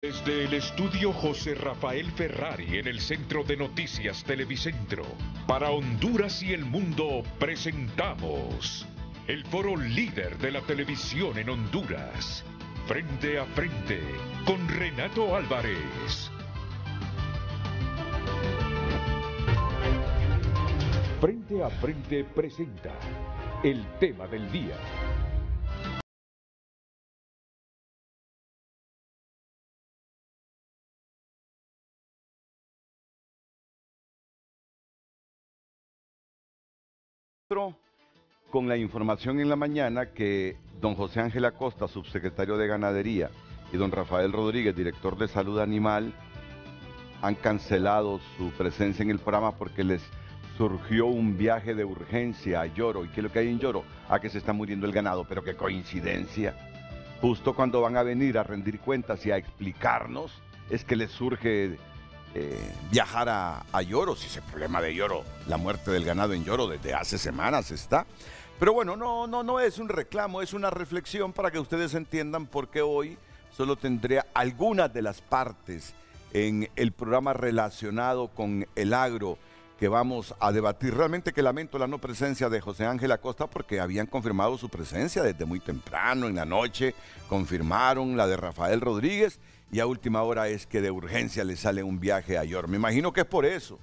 Desde el estudio José Rafael Ferrari en el Centro de Noticias Televicentro, para Honduras y el mundo presentamos el foro líder de la televisión en Honduras, Frente a Frente, con Renato Álvarez. Frente a Frente presenta el tema del día. Con la información en la mañana que don José Ángel Acosta, subsecretario de Ganadería, y don Rafael Rodríguez, director de Salud Animal, han cancelado su presencia en el programa porque les surgió un viaje de urgencia a Lloro. ¿Y qué es lo que hay en Lloro? A que se está muriendo el ganado, pero qué coincidencia. Justo cuando van a venir a rendir cuentas y a explicarnos, es que les surge viajar a Lloro. Si es el problema de Lloro, la muerte del ganado en Lloro desde hace semanas está. Pero bueno, no es un reclamo, es una reflexión para que ustedes entiendan por qué hoy solo tendré algunas de las partes en el programa relacionado con el agro que vamos a debatir. Realmente que lamento la no presencia de José Ángel Acosta porque habían confirmado su presencia desde muy temprano en la noche, confirmaron la de Rafael Rodríguez y a última hora es que de urgencia le sale un viaje a York. Me imagino que es por eso,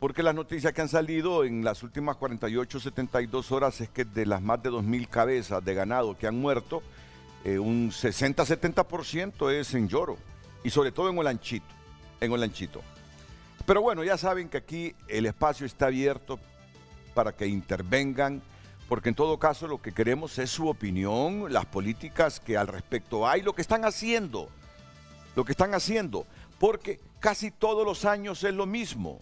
porque las noticias que han salido en las últimas 48, 72 horas es que de las más de 2.000 cabezas de ganado que han muerto, un 60-70% es en Lloro y sobre todo en Olanchito. Pero bueno, ya saben que aquí el espacio está abierto para que intervengan, porque en todo caso lo que queremos es su opinión, las políticas que al respecto hay, lo que están haciendo, porque casi todos los años es lo mismo,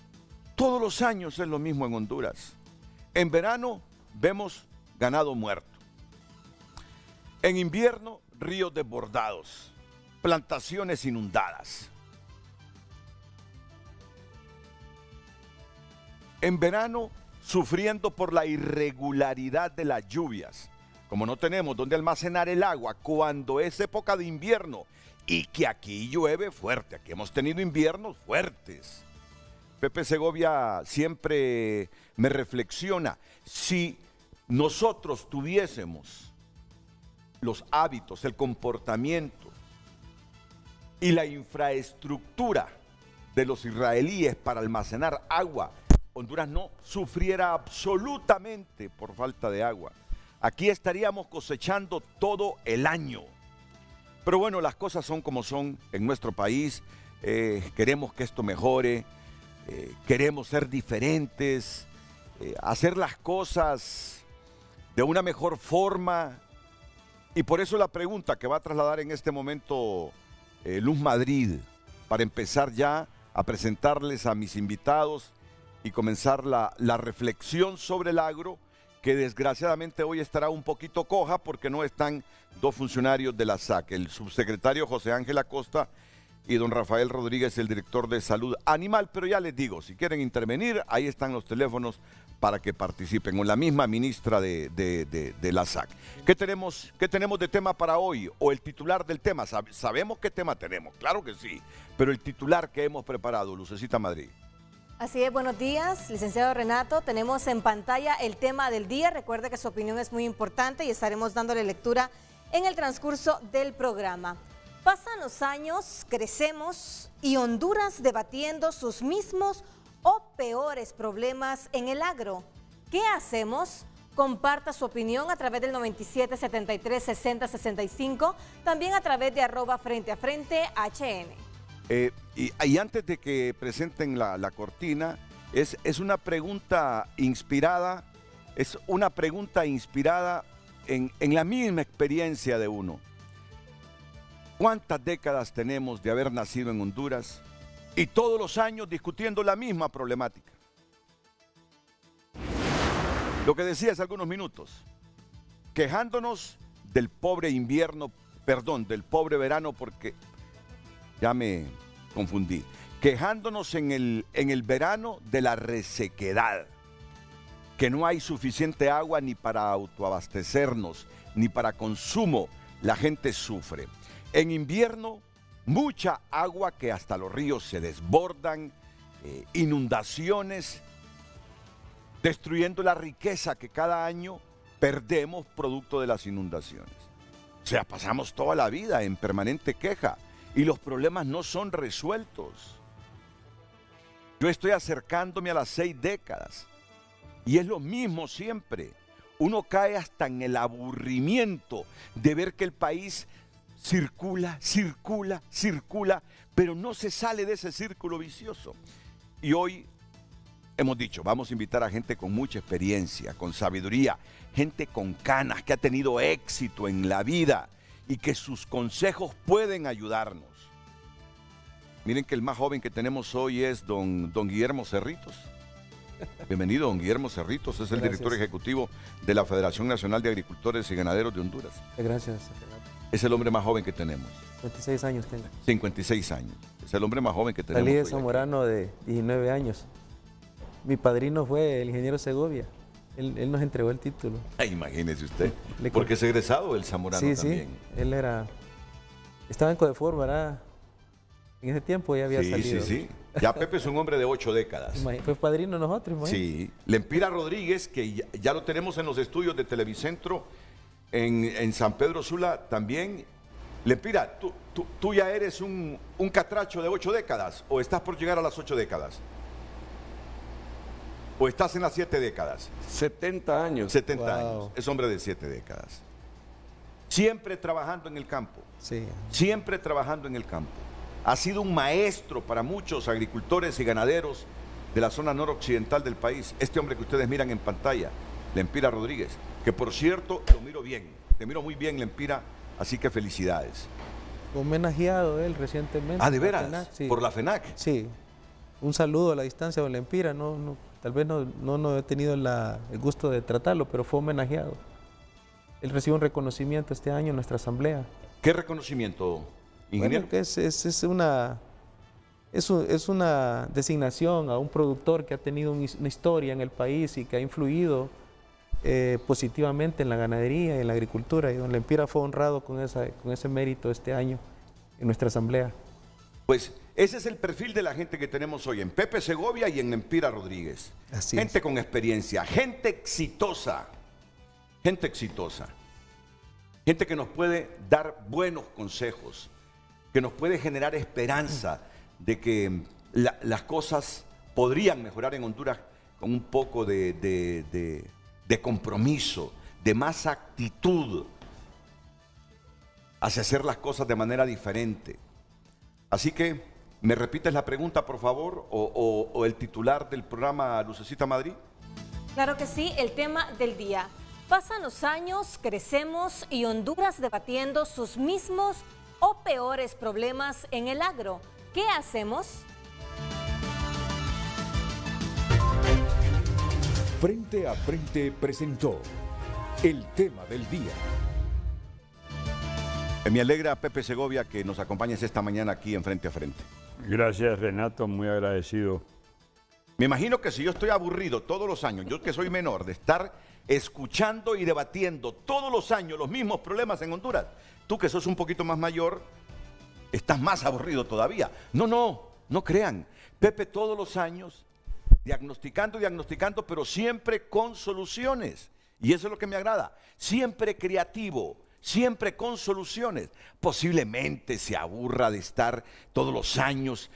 en Honduras. En verano vemos ganado muerto, en invierno ríos desbordados, plantaciones inundadas. En verano, sufriendo por la irregularidad de las lluvias. Como no tenemos dónde almacenar el agua cuando es época de invierno y que aquí llueve fuerte, aquí hemos tenido inviernos fuertes. Pepe Segovia siempre me reflexiona, si nosotros tuviésemos los hábitos, el comportamiento y la infraestructura de los israelíes para almacenar agua, Honduras no sufriera absolutamente por falta de agua. Aquí estaríamos cosechando todo el año. Pero bueno, las cosas son como son en nuestro país. Queremos que esto mejore, queremos ser diferentes, hacer las cosas de una mejor forma. Y por eso la pregunta que va a trasladar en este momento Luz Madrid, para empezar ya a presentarles a mis invitados y comenzar la reflexión sobre el agro, que desgraciadamente hoy estará un poquito coja porque no están dos funcionarios de la SAC, el subsecretario José Ángel Acosta y don Rafael Rodríguez, el director de Salud Animal. Pero ya les digo, si quieren intervenir, ahí están los teléfonos para que participen, o la misma ministra de la SAC. ¿Qué tenemos de tema para hoy? O el titular del tema. Sabemos qué tema tenemos, claro que sí, pero el titular que hemos preparado, Lucecita Madrid. Así es, buenos días, licenciado Renato. Tenemos en pantalla el tema del día. Recuerde que su opinión es muy importante y estaremos dándole lectura en el transcurso del programa. Pasan los años, crecemos y Honduras debatiendo sus mismos o peores problemas en el agro. ¿Qué hacemos? Comparta su opinión a través del 9773-6065, también a través de @FrenteAFrente HN. Y antes de que presenten la cortina, es una pregunta inspirada, en la misma experiencia de uno. ¿Cuántas décadas tenemos de haber nacido en Honduras y todos los años discutiendo la misma problemática? Lo que decía hace algunos minutos, quejándonos del pobre del pobre verano, porque ya me confundí, quejándonos en el verano de la resequedad, que no hay suficiente agua ni para autoabastecernos, ni para consumo, la gente sufre. En invierno, mucha agua que hasta los ríos se desbordan, inundaciones, destruyendo la riqueza que cada año perdemos producto de las inundaciones. O sea, pasamos toda la vida en permanente queja y los problemas no son resueltos. Yo estoy acercándome a las 6 décadas y es lo mismo siempre. Uno cae hasta en el aburrimiento de ver que el país circula, pero no se sale de ese círculo vicioso. Y hoy hemos dicho, vamos a invitar a gente con mucha experiencia, con sabiduría, gente con canas, que ha tenido éxito en la vida y que sus consejos pueden ayudarnos. Miren que el más joven que tenemos hoy es don Guillermo Cerritos. Bienvenido, don Guillermo Cerritos, es el director ejecutivo de la Federación Nacional de Agricultores y Ganaderos de Honduras. Gracias. Es el hombre más joven que tenemos. 56 años tengo. 56 años. Es el hombre más joven que tenemos. Salí de Zamorano de 19 años. Mi padrino fue el ingeniero Segovia. Él nos entregó el título. Imagínese usted. Porque es egresado del Zamorano también. Sí, él estaba en Codefor, ¿verdad? En ese tiempo ya había salido. Sí. Ya Pepe es un hombre de 8 décadas. Fue padrino de nosotros, imagínate. Sí. Lempira Rodríguez, que ya lo tenemos en los estudios de Televicentro, en San Pedro Sula también. Lempira, ¿tú ya eres un catracho de 8 décadas o estás por llegar a las 8 décadas? ¿O estás en las 7 décadas? 70 años. 70 años. Es hombre de 7 décadas. Siempre trabajando en el campo. Sí. Siempre trabajando en el campo. Ha sido un maestro para muchos agricultores y ganaderos de la zona noroccidental del país. Este hombre que ustedes miran en pantalla, Lempira Rodríguez, que por cierto, lo miro bien. Te miro muy bien, Lempira, así que felicidades. Homenajeado él recientemente. Ah, ¿de veras? FENAC, sí. ¿Por la FENAC? Sí. Un saludo a la distancia, don Lempira. Tal vez no he tenido el gusto de tratarlo, pero fue homenajeado. Él recibió un reconocimiento este año en nuestra asamblea. ¿Qué reconocimiento, ingeniero? Bueno, que es una designación a un productor que ha tenido una historia en el país y que ha influido positivamente en la ganadería y en la agricultura. Y don Lempira fue honrado con ese mérito este año en nuestra asamblea. Pues ese es el perfil de la gente que tenemos hoy en Pepe Segovia y en Lempira Rodríguez. Así gente es. con experiencia, gente exitosa, gente que nos puede dar buenos consejos, que nos puede generar esperanza de que las cosas podrían mejorar en Honduras con un poco de compromiso, de más actitud hacia hacer las cosas de manera diferente. Así que, ¿me repites la pregunta, por favor? ¿O el titular del programa Lucecita Madrid? Claro que sí, el tema del día. Pasan los años, crecemos y Honduras debatiendo sus mismos o peores problemas en el agro. ¿Qué hacemos? Frente a Frente presentó el tema del día. Me alegra, Pepe Segovia, que nos acompañes esta mañana aquí en Frente a Frente. Gracias, Renato, muy agradecido. Me imagino que si yo estoy aburrido todos los años, yo que soy menor, de estar escuchando y debatiendo todos los años los mismos problemas en Honduras, tú que sos un poquito más mayor, estás más aburrido todavía. No crean. Pepe todos los años diagnosticando, pero siempre con soluciones. Y eso es lo que me agrada. Siempre creativo, siempre con soluciones. Posiblemente se aburra de estar todos los años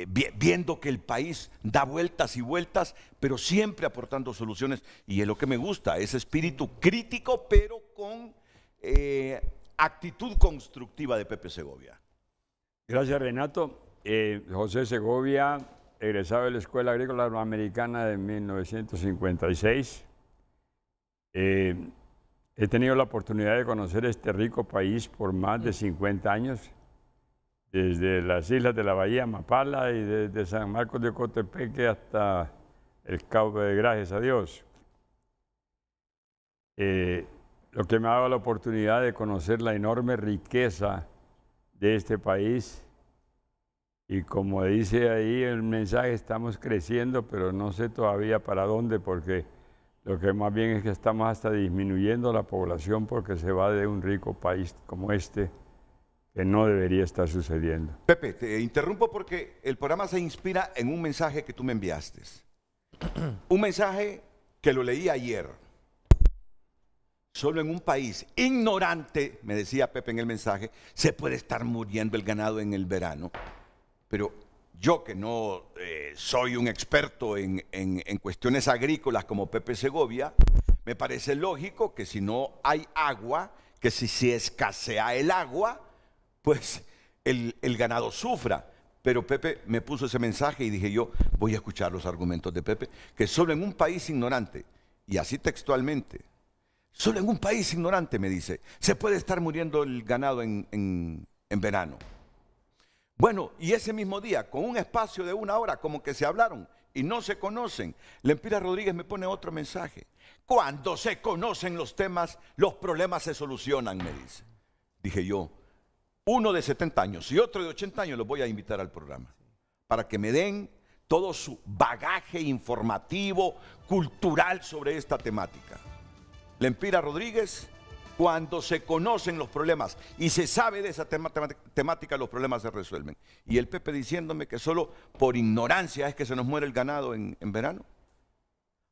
viendo que el país da vueltas y vueltas, pero siempre aportando soluciones. Y es lo que me gusta, ese espíritu crítico, pero con actitud constructiva de Pepe Segovia. Gracias, Renato. José Segovia, egresado de la Escuela Agrícola Americana de 1956. He tenido la oportunidad de conocer este rico país por más de 50 años, desde las islas de la Bahía Mapala y desde San Marcos de Ocotepeque hasta el Cabo de Gracias a Dios. Lo que me ha dado la oportunidad de conocer la enorme riqueza de este país. Y como dice ahí el mensaje, estamos creciendo, pero no sé todavía para dónde, porque lo que más bien es que estamos hasta disminuyendo la población porque se va de un rico país como este, que no debería estar sucediendo. Pepe, te interrumpo porque el programa se inspira en un mensaje que tú me enviaste. Un mensaje que lo leí ayer. Solo en un país ignorante, me decía Pepe en el mensaje, se puede estar muriendo el ganado en el verano. Pero yo que no soy un experto en cuestiones agrícolas como Pepe Segovia, me parece lógico que si no hay agua, que si escasea el agua, pues el ganado sufra. Pero Pepe me puso ese mensaje y dije yo, voy a escuchar los argumentos de Pepe, que solo en un país ignorante, y así textualmente, solo en un país ignorante, me dice, se puede estar muriendo el ganado en verano. Bueno, y ese mismo día, con un espacio de 1 hora, como que se hablaron y no se conocen, Lempira Rodríguez me pone otro mensaje. Cuando se conocen los temas, los problemas se solucionan, me dice. Dije yo, uno de 70 años y otro de 80 años los voy a invitar al programa para que me den todo su bagaje informativo, cultural sobre esta temática. Lempira Rodríguez, cuando se conocen los problemas y se sabe de esa temática, los problemas se resuelven. Y el Pepe diciéndome que solo por ignorancia es que se nos muere el ganado en verano.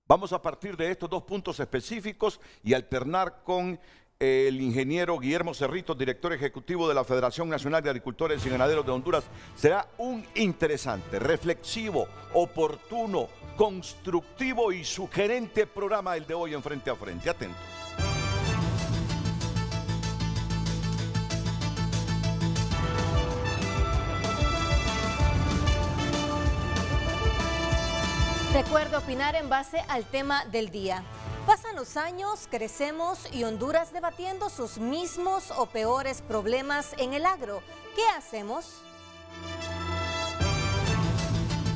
Vamos a partir de estos 2 puntos específicos y alternar con el ingeniero Guillermo Cerritos, director ejecutivo de la Federación Nacional de Agricultores y Ganaderos de Honduras. Será un interesante, reflexivo, oportuno, constructivo y sugerente programa el de hoy en Frente a Frente. Atentos. Recuerda opinar en base al tema del día. Pasan los años, crecemos y Honduras debatiendo sus mismos o peores problemas en el agro. ¿Qué hacemos?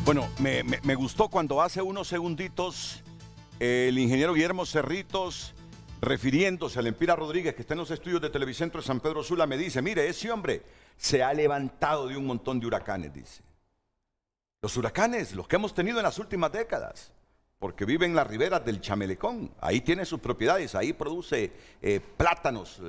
Bueno, me gustó cuando hace unos segunditos el ingeniero Guillermo Cerritos, refiriéndose a Lempira Rodríguez, que está en los estudios de Televicentro de San Pedro Sula, me dice, mire, ese hombre se ha levantado de un montón de huracanes, dice. Los huracanes, los que hemos tenido en las últimas décadas, porque vive en las riberas del Chamelecón, ahí tiene sus propiedades, ahí produce plátanos,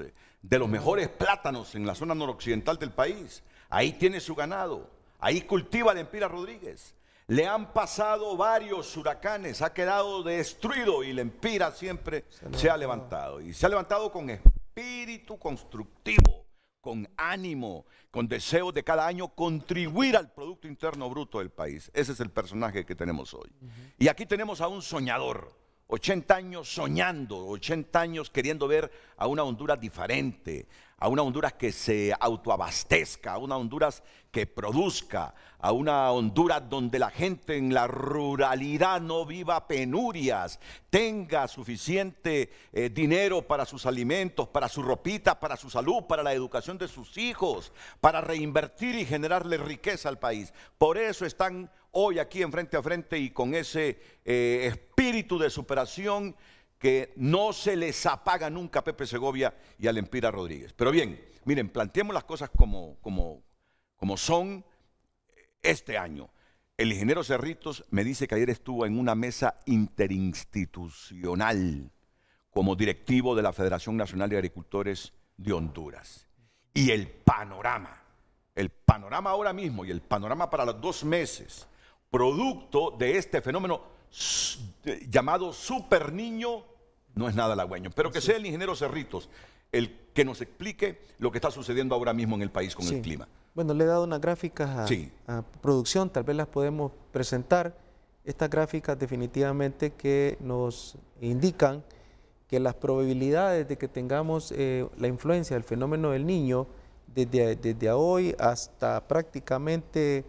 de los mejores plátanos en la zona noroccidental del país, ahí tiene su ganado, ahí cultiva Lempira Rodríguez. Le han pasado varios huracanes, ha quedado destruido y Lempira siempre se ha levantado. Y se ha levantado con espíritu constructivo, con ánimo, con deseo de cada año contribuir al Producto Interno Bruto del país. Ese es el personaje que tenemos hoy. Y aquí tenemos a un soñador, 80 años soñando, 80 años queriendo ver a una Honduras diferente, a una Honduras que se autoabastezca, a una Honduras que produzca, a una Honduras donde la gente en la ruralidad no viva penurias, tenga suficiente dinero para sus alimentos, para su ropita, para su salud, para la educación de sus hijos, para reinvertir y generarle riqueza al país. Por eso están hoy aquí en Frente a Frente y con ese espíritu de superación que no se les apaga nunca a Pepe Segovia y a Lempira Rodríguez. Pero bien, miren, planteemos las cosas como son este año. El ingeniero Cerritos me dice que ayer estuvo en una mesa interinstitucional como directivo de la Federación Nacional de Agricultores de Honduras. Y el panorama ahora mismo y el panorama para los 2 meses, producto de este fenómeno llamado Super Niño, no es nada halagüeño, pero que sea el ingeniero Cerritos el que nos explique lo que está sucediendo ahora mismo en el país con el clima. Bueno, le he dado unas gráficas a producción, tal vez las podemos presentar. Estas gráficas definitivamente que nos indican que las probabilidades de que tengamos la influencia del fenómeno del Niño desde hoy hasta prácticamente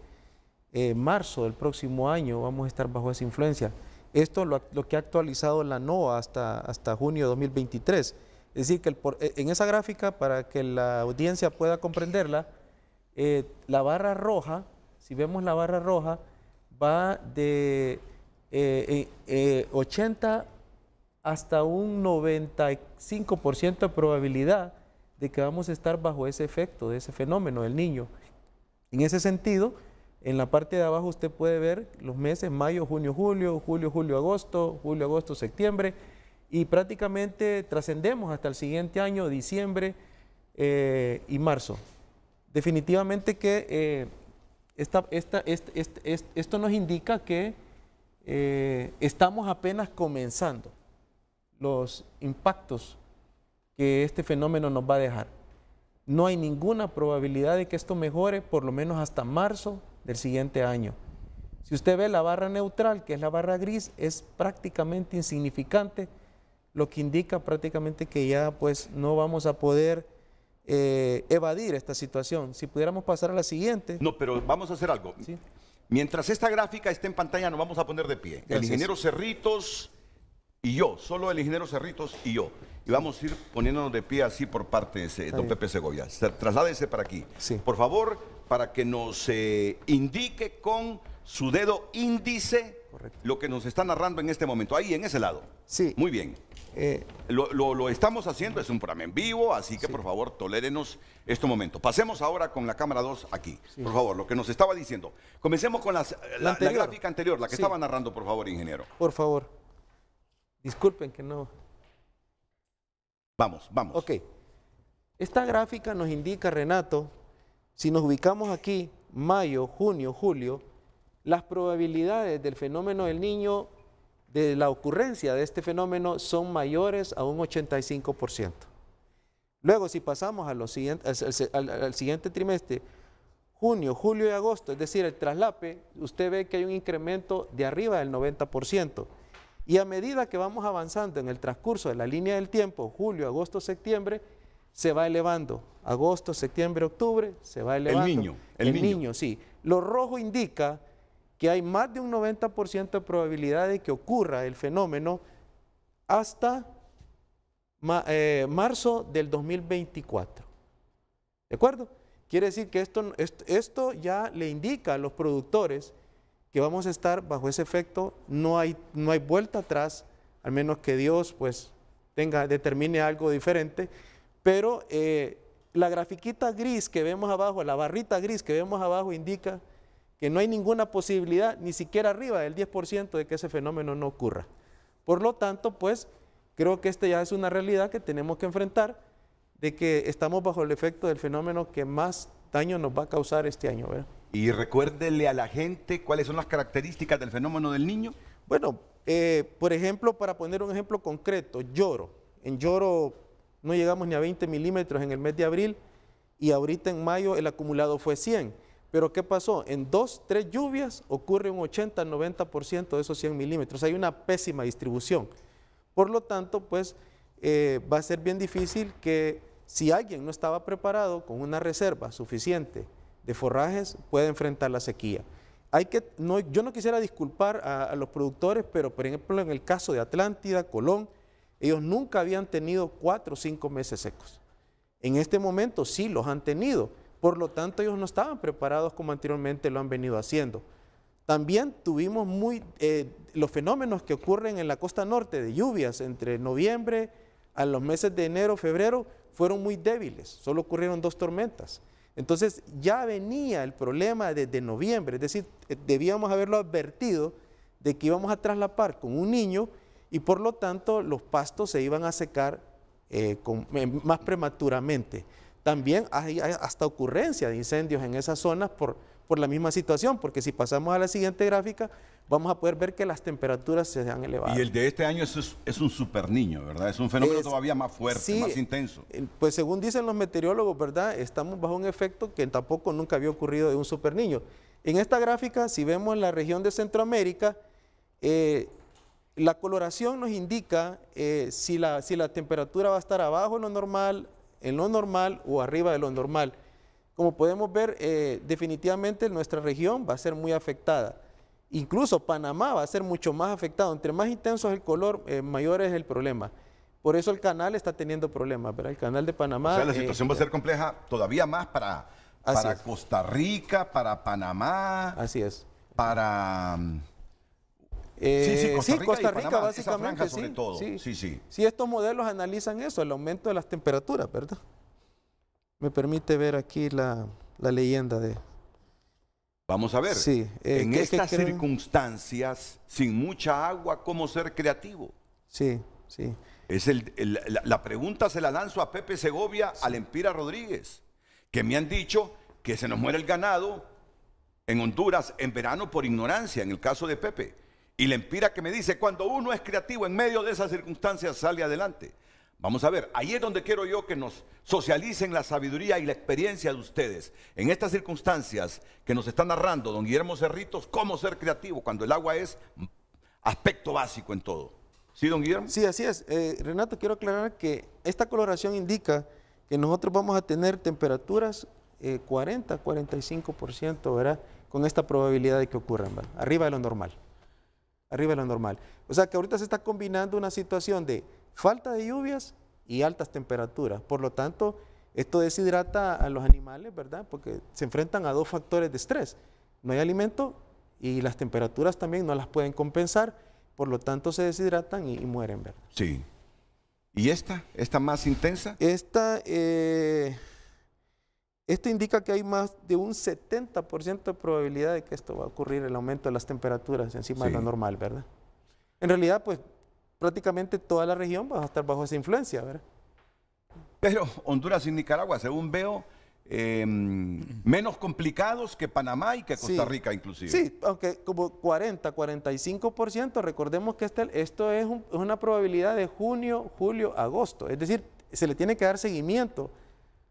marzo del próximo año vamos a estar bajo esa influencia. Esto lo que ha actualizado la NOAA hasta junio de 2023. Es decir, que en esa gráfica, para que la audiencia pueda comprenderla, la barra roja, si vemos la barra roja, va de 80 hasta un 95% de probabilidad de que vamos a estar bajo ese efecto, de ese fenómeno del Niño. En ese sentido, en la parte de abajo usted puede ver los meses mayo, junio, julio, julio, agosto, septiembre, y prácticamente trascendemos hasta el siguiente año, diciembre y marzo. definitivamente que esto nos indica que estamos apenas comenzando los impactos que este fenómeno nos va a dejar. No hay ninguna probabilidad de que esto mejore por lo menos hasta marzo del siguiente año. Si usted ve la barra neutral, que es la barra gris, es prácticamente insignificante, lo que indica prácticamente que ya pues no vamos a poder evadir esta situación. Si pudiéramos pasar a la siguiente. No, pero vamos a hacer algo. Sí. Mientras esta gráfica esté en pantalla, nos vamos a poner de pie. Gracias. El ingeniero Cerritos y yo, solo el ingeniero Cerritos y yo. Y vamos a ir poniéndonos de pie así por partes, don Pepe Segovia. Trasládese para aquí. Sí. Por favor, para que nos indique con su dedo índice. Correcto. Lo que nos está narrando en este momento. Ahí, en ese lado. Sí. Muy bien. Lo estamos haciendo, es un programa en vivo, así que por favor tolérenos este momento. Pasemos ahora con la cámara 2 aquí, por favor, lo que nos estaba diciendo. Comencemos con la gráfica anterior, la que estaba narrando, por favor, ingeniero. Por favor. Disculpen que no. Vamos. Ok. Esta gráfica nos indica, Renato, si nos ubicamos aquí, mayo, junio, julio, las probabilidades del fenómeno del Niño, de la ocurrencia de este fenómeno, son mayores a un 85%. Luego, si pasamos a al siguiente trimestre, junio, julio y agosto, es decir, el traslape, usted ve que hay un incremento de arriba del 90%. Y a medida que vamos avanzando en el transcurso de la línea del tiempo, julio, agosto, septiembre, se va elevando. Agosto, septiembre, octubre, se va elevando. El niño. Sí. Lo rojo indica que hay más de un 90% de probabilidad de que ocurra el fenómeno hasta marzo del 2024. ¿De acuerdo? Quiere decir que esto ya le indica a los productores que vamos a estar bajo ese efecto, no hay vuelta atrás, al menos que Dios pues determine algo diferente, pero la grafiquita gris que vemos abajo, la barrita gris que vemos abajo indica que no hay ninguna posibilidad, ni siquiera arriba del 10% de que ese fenómeno no ocurra. Por lo tanto, pues, creo que esta ya es una realidad que tenemos que enfrentar, de que estamos bajo el efecto del fenómeno que más daño nos va a causar este año, ¿verdad? Y recuérdele a la gente cuáles son las características del fenómeno del Niño. Bueno, por ejemplo, para poner un ejemplo concreto, Lloro. En Lloro no llegamos ni a 20 milímetros en el mes de abril y ahorita en mayo el acumulado fue 100. Pero ¿qué pasó? En 2, 3 lluvias ocurre un 80-90% de esos 100 milímetros. Hay una pésima distribución. Por lo tanto, pues va a ser bien difícil que si alguien no estaba preparado con una reserva suficiente de forrajes, pueda enfrentar la sequía. Yo no quisiera disculpar a los productores, pero por ejemplo en el caso de Atlántida, Colón, ellos nunca habían tenido 4 o 5 meses secos. En este momento sí los han tenido. Por lo tanto, ellos no estaban preparados como anteriormente lo han venido haciendo. También tuvimos los fenómenos que ocurren en la costa norte de lluvias entre noviembre a los meses de enero, febrero, fueron muy débiles. Solo ocurrieron 2 tormentas. Entonces, ya venía el problema desde noviembre. Es decir, debíamos haberlo advertido de que íbamos a traslapar con un niño y por lo tanto los pastos se iban a secar más prematuramente. También hay hasta ocurrencia de incendios en esas zonas por la misma situación, porque si pasamos a la siguiente gráfica, vamos a poder ver que las temperaturas se han elevado. Y el de este año es un super niño, ¿verdad? Es un fenómeno todavía más fuerte, sí, más intenso. Pues según dicen los meteorólogos, ¿verdad? Estamos bajo un efecto que tampoco nunca había ocurrido de un super niño. En esta gráfica, si vemos la región de Centroamérica, la coloración nos indica si la temperatura va a estar abajo en lo normal o arriba de lo normal. Como podemos ver, definitivamente nuestra región va a ser muy afectada. Incluso Panamá va a ser mucho más afectado. Entre más intenso es el color, mayor es el problema. Por eso el canal está teniendo problemas, ¿verdad? El canal de Panamá... O sea, la situación va a ser compleja todavía más para Costa Rica, para Panamá... Así es. Para... Costa Rica Panamá, básicamente, sobre todo. Sí, estos modelos analizan eso, el aumento de las temperaturas, ¿verdad? Me permite ver aquí la leyenda de... Vamos a ver, sí, en estas circunstancias, sin mucha agua, ¿cómo ser creativo? Sí. La pregunta se la lanzo a Pepe Segovia, a Lempira Rodríguez, que me han dicho que se nos muere el ganado en Honduras en verano por ignorancia, en el caso de Pepe. Y la empira que me dice, cuando uno es creativo en medio de esas circunstancias sale adelante. Vamos a ver, ahí es donde quiero yo que nos socialicen la sabiduría y la experiencia de ustedes. En estas circunstancias que nos está narrando don Guillermo Cerritos, cómo ser creativo cuando el agua es aspecto básico en todo. ¿Sí, don Guillermo? Sí, así es. Renato, quiero aclarar que esta coloración indica que nosotros vamos a tener temperaturas 40-45%, ¿verdad? Con esta probabilidad de que ocurran, ¿verdad? Arriba de lo normal. Arriba de lo normal. O sea que ahorita se está combinando una situación de falta de lluvias y altas temperaturas. Por lo tanto, esto deshidrata a los animales, ¿verdad? Porque se enfrentan a dos factores de estrés. No hay alimento y las temperaturas también no las pueden compensar, por lo tanto se deshidratan y mueren, ¿verdad? Sí. ¿Y esta más intensa? Esto indica que hay más de un 70% de probabilidad de que esto va a ocurrir, el aumento de las temperaturas encima de lo normal, ¿verdad? En realidad, pues, prácticamente toda la región va a estar bajo esa influencia, ¿verdad? Pero Honduras y Nicaragua, según veo, menos complicados que Panamá y que Costa Rica inclusive. Sí, aunque como 40-45%, recordemos que esto es una probabilidad de junio, julio, agosto. Es decir, se le tiene que dar seguimiento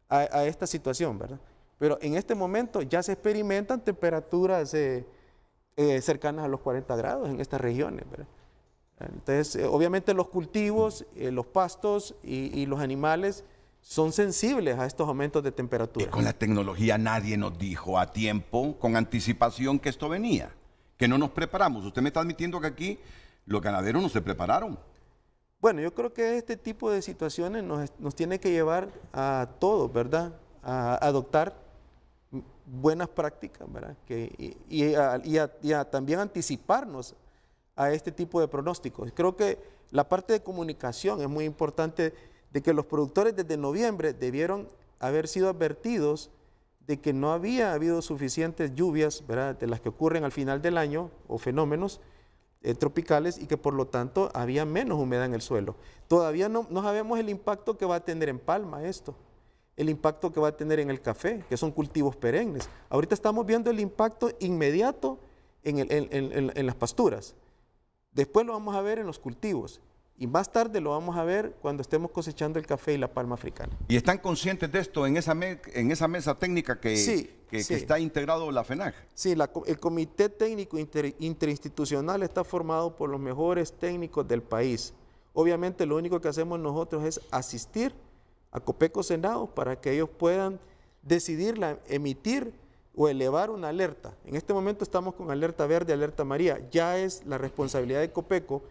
a esta situación, ¿verdad? Pero en este momento ya se experimentan temperaturas cercanas a los 40 grados en estas regiones, ¿verdad? Entonces, obviamente los cultivos, los pastos y los animales son sensibles a estos aumentos de temperatura. Y con la tecnología nadie nos dijo a tiempo, con anticipación, que esto venía, que no nos preparamos. Usted me está admitiendo que aquí los ganaderos no se prepararon. Bueno, yo creo que este tipo de situaciones nos tiene que llevar a todos, ¿verdad? A adoptar buenas prácticas, ¿verdad? Y a también anticiparnos a este tipo de pronósticos. Creo que la parte de comunicación es muy importante, de que los productores desde noviembre debieron haber sido advertidos de que no había habido suficientes lluvias, ¿verdad?, de las que ocurren al final del año, o fenómenos tropicales, y que por lo tanto había menos humedad en el suelo. Todavía no sabemos el impacto que va a tener en palma esto, el impacto que va a tener en el café, que son cultivos perennes. Ahorita estamos viendo el impacto inmediato en las pasturas. Después lo vamos a ver en los cultivos. Y más tarde lo vamos a ver cuando estemos cosechando el café y la palma africana. ¿Y están conscientes de esto en esa mesa técnica que está integrado la FENAG? Sí, el Comité Técnico Interinstitucional está formado por los mejores técnicos del país. Obviamente lo único que hacemos nosotros es asistir a Copeco Senado para que ellos puedan decidir emitir o elevar una alerta. En este momento estamos con alerta verde, alerta amarilla. Ya es la responsabilidad de Copeco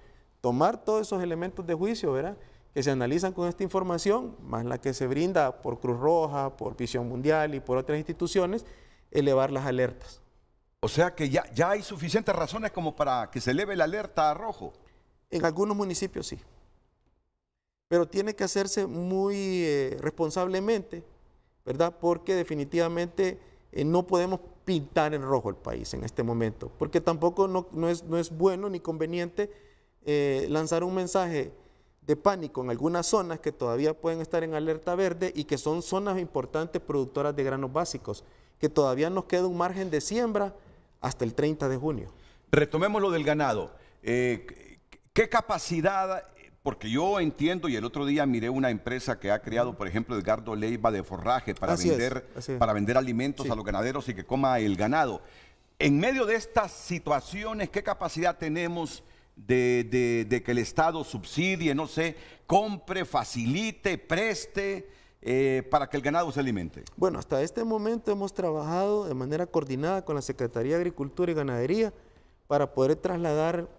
tomar todos esos elementos de juicio, ¿verdad?, que se analizan con esta información, más la que se brinda por Cruz Roja, por Visión Mundial y por otras instituciones, elevar las alertas. O sea que ya hay suficientes razones como para que se eleve la alerta a rojo. En algunos municipios sí, pero tiene que hacerse muy responsablemente, ¿verdad?, porque definitivamente no podemos pintar en rojo el país en este momento, porque tampoco no es bueno ni conveniente lanzar un mensaje de pánico en algunas zonas que todavía pueden estar en alerta verde y que son zonas importantes productoras de granos básicos, que todavía nos queda un margen de siembra hasta el 30 de junio. Retomemos lo del ganado. ¿Qué capacidad? Porque yo entiendo, y el otro día miré una empresa que ha creado, por ejemplo, Edgardo Leiva, de forraje para vender alimentos a los ganaderos y que coma el ganado. En medio de estas situaciones, ¿qué capacidad tenemos de que el Estado subsidie, no sé, compre, facilite, preste para que el ganado se alimente? Bueno, hasta este momento hemos trabajado de manera coordinada con la Secretaría de Agricultura y Ganadería para poder trasladar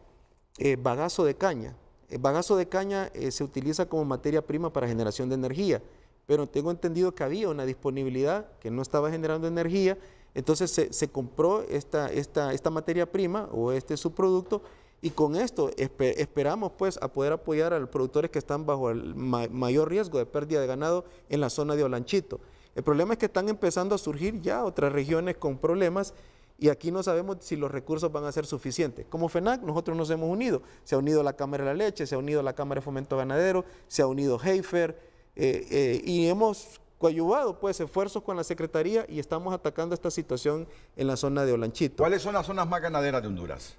bagazo de caña. El bagazo de caña se utiliza como materia prima para generación de energía, pero tengo entendido que había una disponibilidad que no estaba generando energía, entonces se compró esta materia prima o este subproducto. Y con esto esperamos pues a poder apoyar a los productores que están bajo el mayor riesgo de pérdida de ganado en la zona de Olanchito. El problema es que están empezando a surgir ya otras regiones con problemas y aquí no sabemos si los recursos van a ser suficientes. Como FENAC nosotros nos hemos unido, se ha unido la Cámara de la Leche, se ha unido la Cámara de Fomento Ganadero, se ha unido Heifer y hemos coadyuvado pues esfuerzos con la Secretaría y estamos atacando esta situación en la zona de Olanchito. ¿Cuáles son las zonas más ganaderas de Honduras?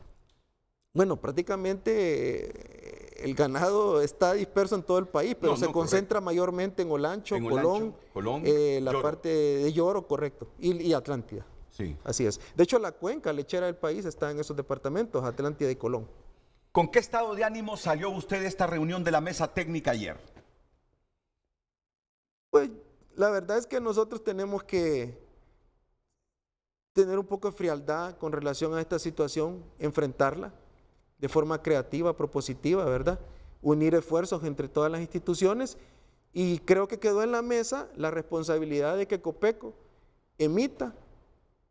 Bueno, prácticamente el ganado está disperso en todo el país, pero se concentra mayormente en Olancho, Colón, la Lloro. parte de Lloro, correcto, y Atlántida. Sí. Así es. De hecho, la cuenca lechera del país está en esos departamentos, Atlántida y Colón. ¿Con qué estado de ánimo salió usted de esta reunión de la mesa técnica ayer? Pues la verdad es que nosotros tenemos que tener un poco de frialdad con relación a esta situación, enfrentarla de forma creativa, propositiva, ¿verdad? Unir esfuerzos entre todas las instituciones y creo que quedó en la mesa la responsabilidad de que Copeco emita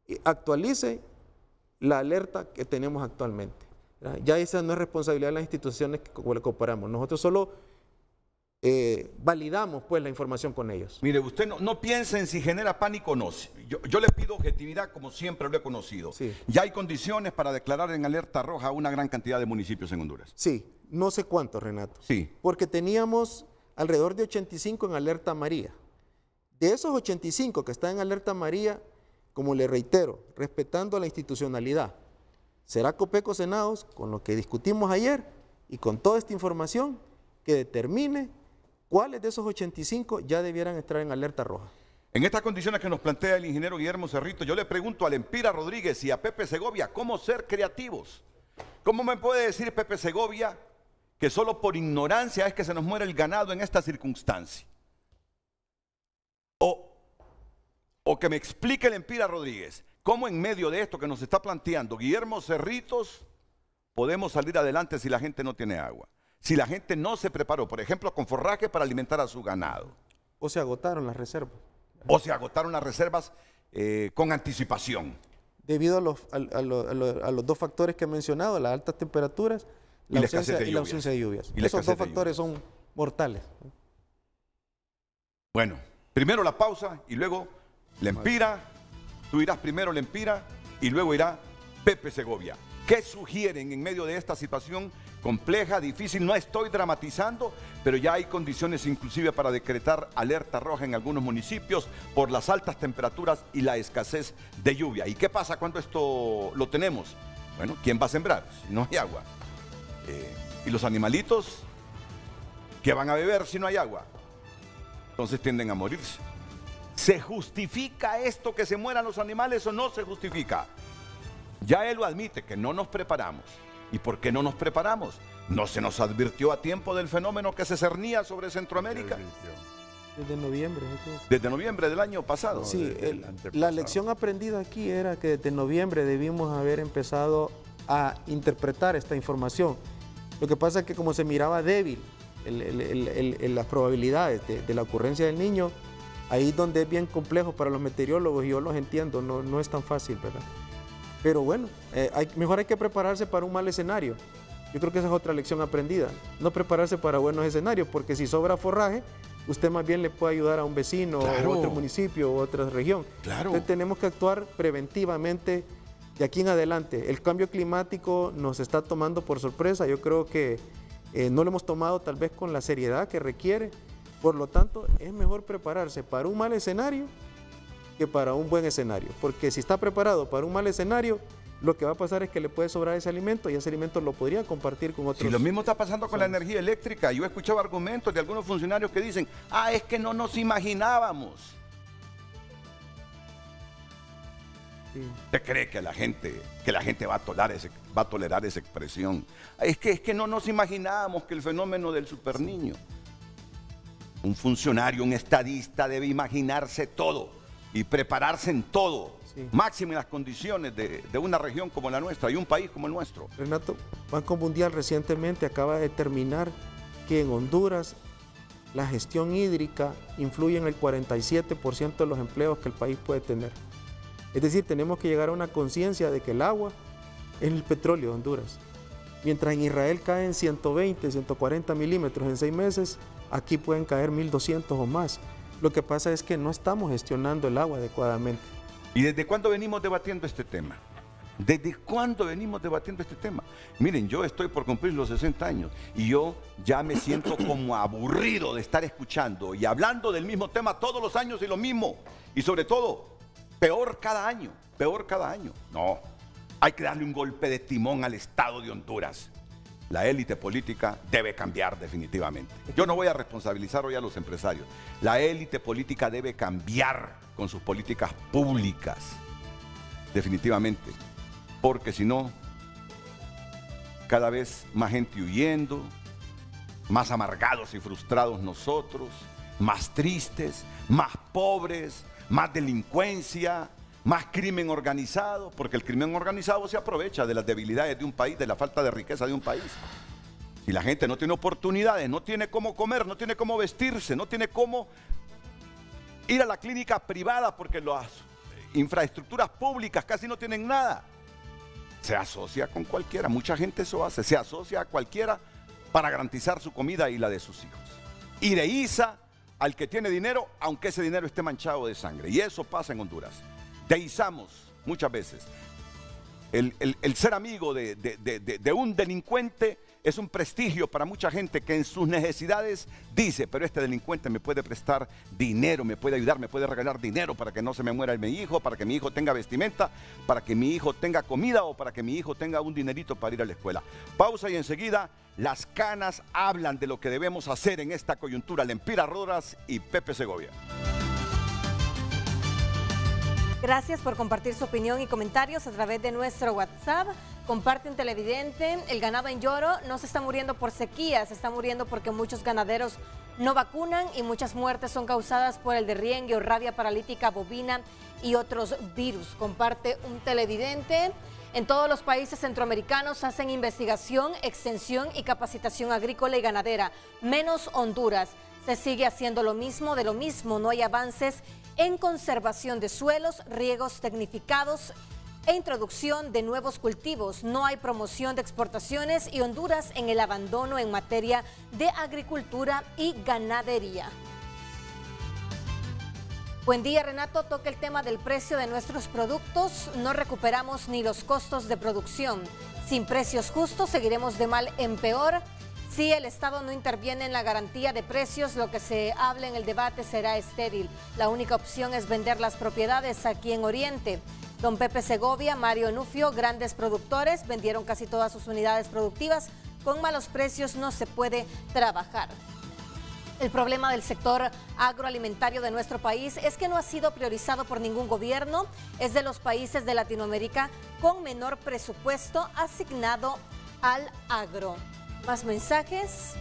y actualice la alerta que tenemos actualmente, ¿verdad? Ya esa no es responsabilidad de las instituciones que cooperamos, nosotros solo validamos pues la información con ellos. Mire, usted no piense en si genera pánico o no. Yo le pido objetividad como siempre lo he conocido. Sí. Ya hay condiciones para declarar en alerta roja a una gran cantidad de municipios en Honduras. Sí, no sé cuántos, Renato. Sí. Porque teníamos alrededor de 85 en alerta amarilla. De esos 85 que están en alerta amarilla, como le reitero, respetando la institucionalidad, será Copeco Senados, con lo que discutimos ayer y con toda esta información, que determine cuáles de esos 85 ya debieran estar en alerta roja. En estas condiciones que nos plantea el ingeniero Guillermo Cerrito, yo le pregunto a Lempira Rodríguez y a Pepe Segovia, ¿cómo ser creativos? ¿Cómo me puede decir Pepe Segovia que solo por ignorancia es que se nos muere el ganado en esta circunstancia? O que me explique Lempira Rodríguez, ¿cómo en medio de esto que nos está planteando Guillermo Cerritos podemos salir adelante si la gente no tiene agua? Si la gente no se preparó, por ejemplo, con forraje para alimentar a su ganado. O se agotaron las reservas. O se agotaron las reservas con anticipación. Debido a los dos factores que he mencionado, las altas temperaturas y la ausencia de lluvias. Esos dos factores son mortales. Bueno, primero la pausa y luego Lempira. Tú irás primero Lempira y luego irá Pepe Segovia. ¿Qué sugieren en medio de esta situación compleja, difícil? No estoy dramatizando, pero ya hay condiciones inclusive para decretar alerta roja en algunos municipios por las altas temperaturas y la escasez de lluvia. ¿Y qué pasa cuando esto lo tenemos? Bueno, ¿quién va a sembrar si no hay agua? ¿Y los animalitos? ¿Qué van a beber si no hay agua? Entonces tienden a morirse. ¿Se justifica esto que se mueran los animales o no se justifica? Ya él lo admite, que no nos preparamos. ¿Y por qué no nos preparamos? ¿No se nos advirtió a tiempo del fenómeno que se cernía sobre Centroamérica? Desde noviembre. Desde noviembre del año pasado. Sí, la lección aprendida aquí era que desde noviembre debimos haber empezado a interpretar esta información. Lo que pasa es que como se miraba débil las probabilidades de la ocurrencia del niño, ahí donde es bien complejo para los meteorólogos, y yo los entiendo, no es tan fácil, ¿verdad? Pero bueno, mejor hay que prepararse para un mal escenario. Yo creo que esa es otra lección aprendida. No prepararse para buenos escenarios, porque si sobra forraje, usted más bien le puede ayudar a un vecino, claro, o otro municipio, o otra región. Claro. Entonces tenemos que actuar preventivamente de aquí en adelante. El cambio climático nos está tomando por sorpresa. Yo creo que no lo hemos tomado tal vez con la seriedad que requiere. Por lo tanto, es mejor prepararse para un mal escenario que para un buen escenario, porque si está preparado para un mal escenario, lo que va a pasar es que le puede sobrar ese alimento y ese alimento lo podría compartir con otros. Si lo mismo está pasando con la energía eléctrica. Yo he escuchado argumentos de algunos funcionarios que dicen, es que no nos imaginábamos. Sí. ¿Usted cree que la gente va a tolerar esa expresión? Es que no nos imaginábamos que el fenómeno del superniño. Un funcionario, un estadista debe imaginarse todo y prepararse en todo, sí, máximo en las condiciones de una región como la nuestra y un país como el nuestro. Renato, Banco Mundial recientemente acaba de determinar que en Honduras la gestión hídrica influye en el 47% de los empleos que el país puede tener. Es decir, tenemos que llegar a una conciencia de que el agua es el petróleo de Honduras. Mientras en Israel caen 120, 140 milímetros en 6 meses, aquí pueden caer 1200 o más. Lo que pasa es que no estamos gestionando el agua adecuadamente. ¿Y desde cuándo venimos debatiendo este tema? ¿Desde cuándo venimos debatiendo este tema? Miren, yo estoy por cumplir los 60 años y yo ya me siento como aburrido de estar escuchando y hablando del mismo tema todos los años y lo mismo. Y sobre todo, peor cada año, peor cada año. No, hay que darle un golpe de timón al Estado de Honduras. La élite política debe cambiar definitivamente. Yo no voy a responsabilizar hoy a los empresarios. La élite política debe cambiar con sus políticas públicas, definitivamente. Porque si no, cada vez más gente huyendo, más amargados y frustrados nosotros, más tristes, más pobres, más delincuencia, más crimen organizado, porque el crimen organizado se aprovecha de las debilidades de un país, de la falta de riqueza de un país. Si la gente no tiene oportunidades, no tiene cómo comer, no tiene cómo vestirse, no tiene cómo ir a la clínica privada, porque las infraestructuras públicas casi no tienen nada, se asocia con cualquiera. Mucha gente eso hace, se asocia a cualquiera para garantizar su comida y la de sus hijos. Y deíza al que tiene dinero, aunque ese dinero esté manchado de sangre. Y eso pasa en Honduras. Deizamos muchas veces. El ser amigo de un delincuente es un prestigio para mucha gente que en sus necesidades dice, pero este delincuente me puede prestar dinero, me puede ayudar, me puede regalar dinero para que no se me muera mi hijo, para que mi hijo tenga vestimenta, para que mi hijo tenga comida o para que mi hijo tenga un dinerito para ir a la escuela. Pausa y enseguida las canas hablan de lo que debemos hacer en esta coyuntura. Lempira Rodas y Pepe Segovia. Gracias por compartir su opinión y comentarios a través de nuestro WhatsApp. Comparte un televidente, el ganado en Lloro no se está muriendo por sequía, se está muriendo porque muchos ganaderos no vacunan y muchas muertes son causadas por el derriengue o rabia paralítica bovina y otros virus. Comparte un televidente. En todos los países centroamericanos hacen investigación, extensión y capacitación agrícola y ganadera, menos Honduras. Se sigue haciendo lo mismo de lo mismo, no hay avances en conservación de suelos, riegos tecnificados e introducción de nuevos cultivos. No hay promoción de exportaciones y Honduras en el abandono en materia de agricultura y ganadería. Buen día, Renato. Toca el tema del precio de nuestros productos. No recuperamos ni los costos de producción. Sin precios justos seguiremos de mal en peor. Si el Estado no interviene en la garantía de precios, lo que se hable en el debate será estéril. La única opción es vender las propiedades aquí en Oriente. Don Pepe Segovia, Mario Nufio, grandes productores, vendieron casi todas sus unidades productivas. Con malos precios no se puede trabajar. El problema del sector agroalimentario de nuestro país es que no ha sido priorizado por ningún gobierno. Es de los países de Latinoamérica con menor presupuesto asignado al agro. Más mensajes.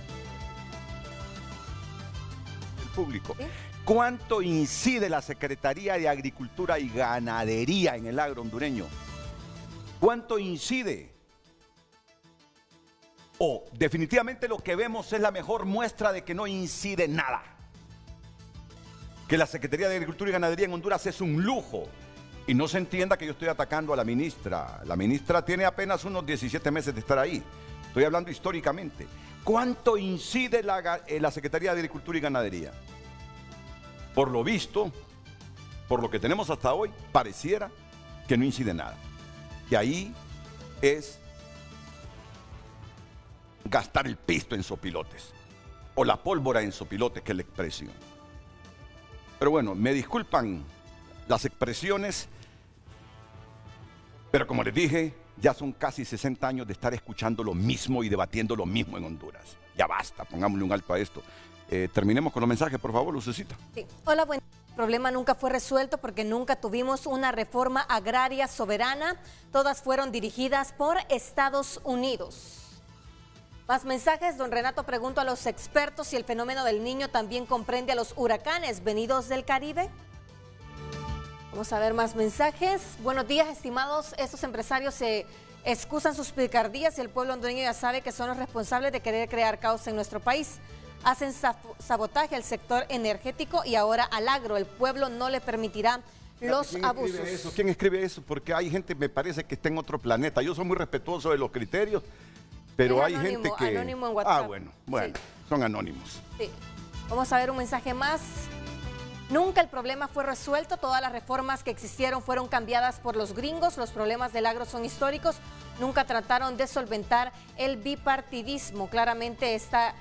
El público. ¿Sí? ¿Cuánto incide la Secretaría de Agricultura y Ganadería en el agro hondureño? ¿Cuánto incide? O definitivamente lo que vemos es la mejor muestra de que no incide nada. Que la Secretaría de Agricultura y Ganadería en Honduras es un lujo. Y no se entienda que yo estoy atacando a la ministra. La ministra tiene apenas unos 17 meses de estar ahí. Estoy hablando históricamente. ¿Cuánto incide la Secretaría de Agricultura y Ganadería? Por lo visto, por lo que tenemos hasta hoy, pareciera que no incide nada. Y ahí es gastar el pisto en sopilotes, o la pólvora en sopilotes, que es la expresión. Pero bueno, me disculpan las expresiones, pero como les dije, ya son casi 60 años de estar escuchando lo mismo y debatiendo lo mismo en Honduras. Ya basta, pongámosle un alto a esto. Terminemos con los mensajes, por favor, Lucecita. Sí. Hola, buen día. El problema nunca fue resuelto porque nunca tuvimos una reforma agraria soberana. Todas fueron dirigidas por Estados Unidos. Más mensajes. Don Renato, pregunto a los expertos si el fenómeno del Niño también comprende a los huracanes venidos del Caribe. Vamos a ver más mensajes. Buenos días, estimados. Estos empresarios se excusan sus picardías y el pueblo hondureño ya sabe que son los responsables de querer crear caos en nuestro país. Hacen sabotaje al sector energético y ahora al agro. El pueblo no le permitirá los abusos. ¿Quién escribe eso? Porque hay gente, me parece, que está en otro planeta. Yo soy muy respetuoso de los criterios, pero hay anónimo, gente que... anónimo en WhatsApp. Ah, bueno, Sí. son anónimos. Sí. Vamos a ver un mensaje más. Nunca el problema fue resuelto, todas las reformas que existieron fueron cambiadas por los gringos, los problemas del agro son históricos, nunca trataron de solventar el bipartidismo. Claramente está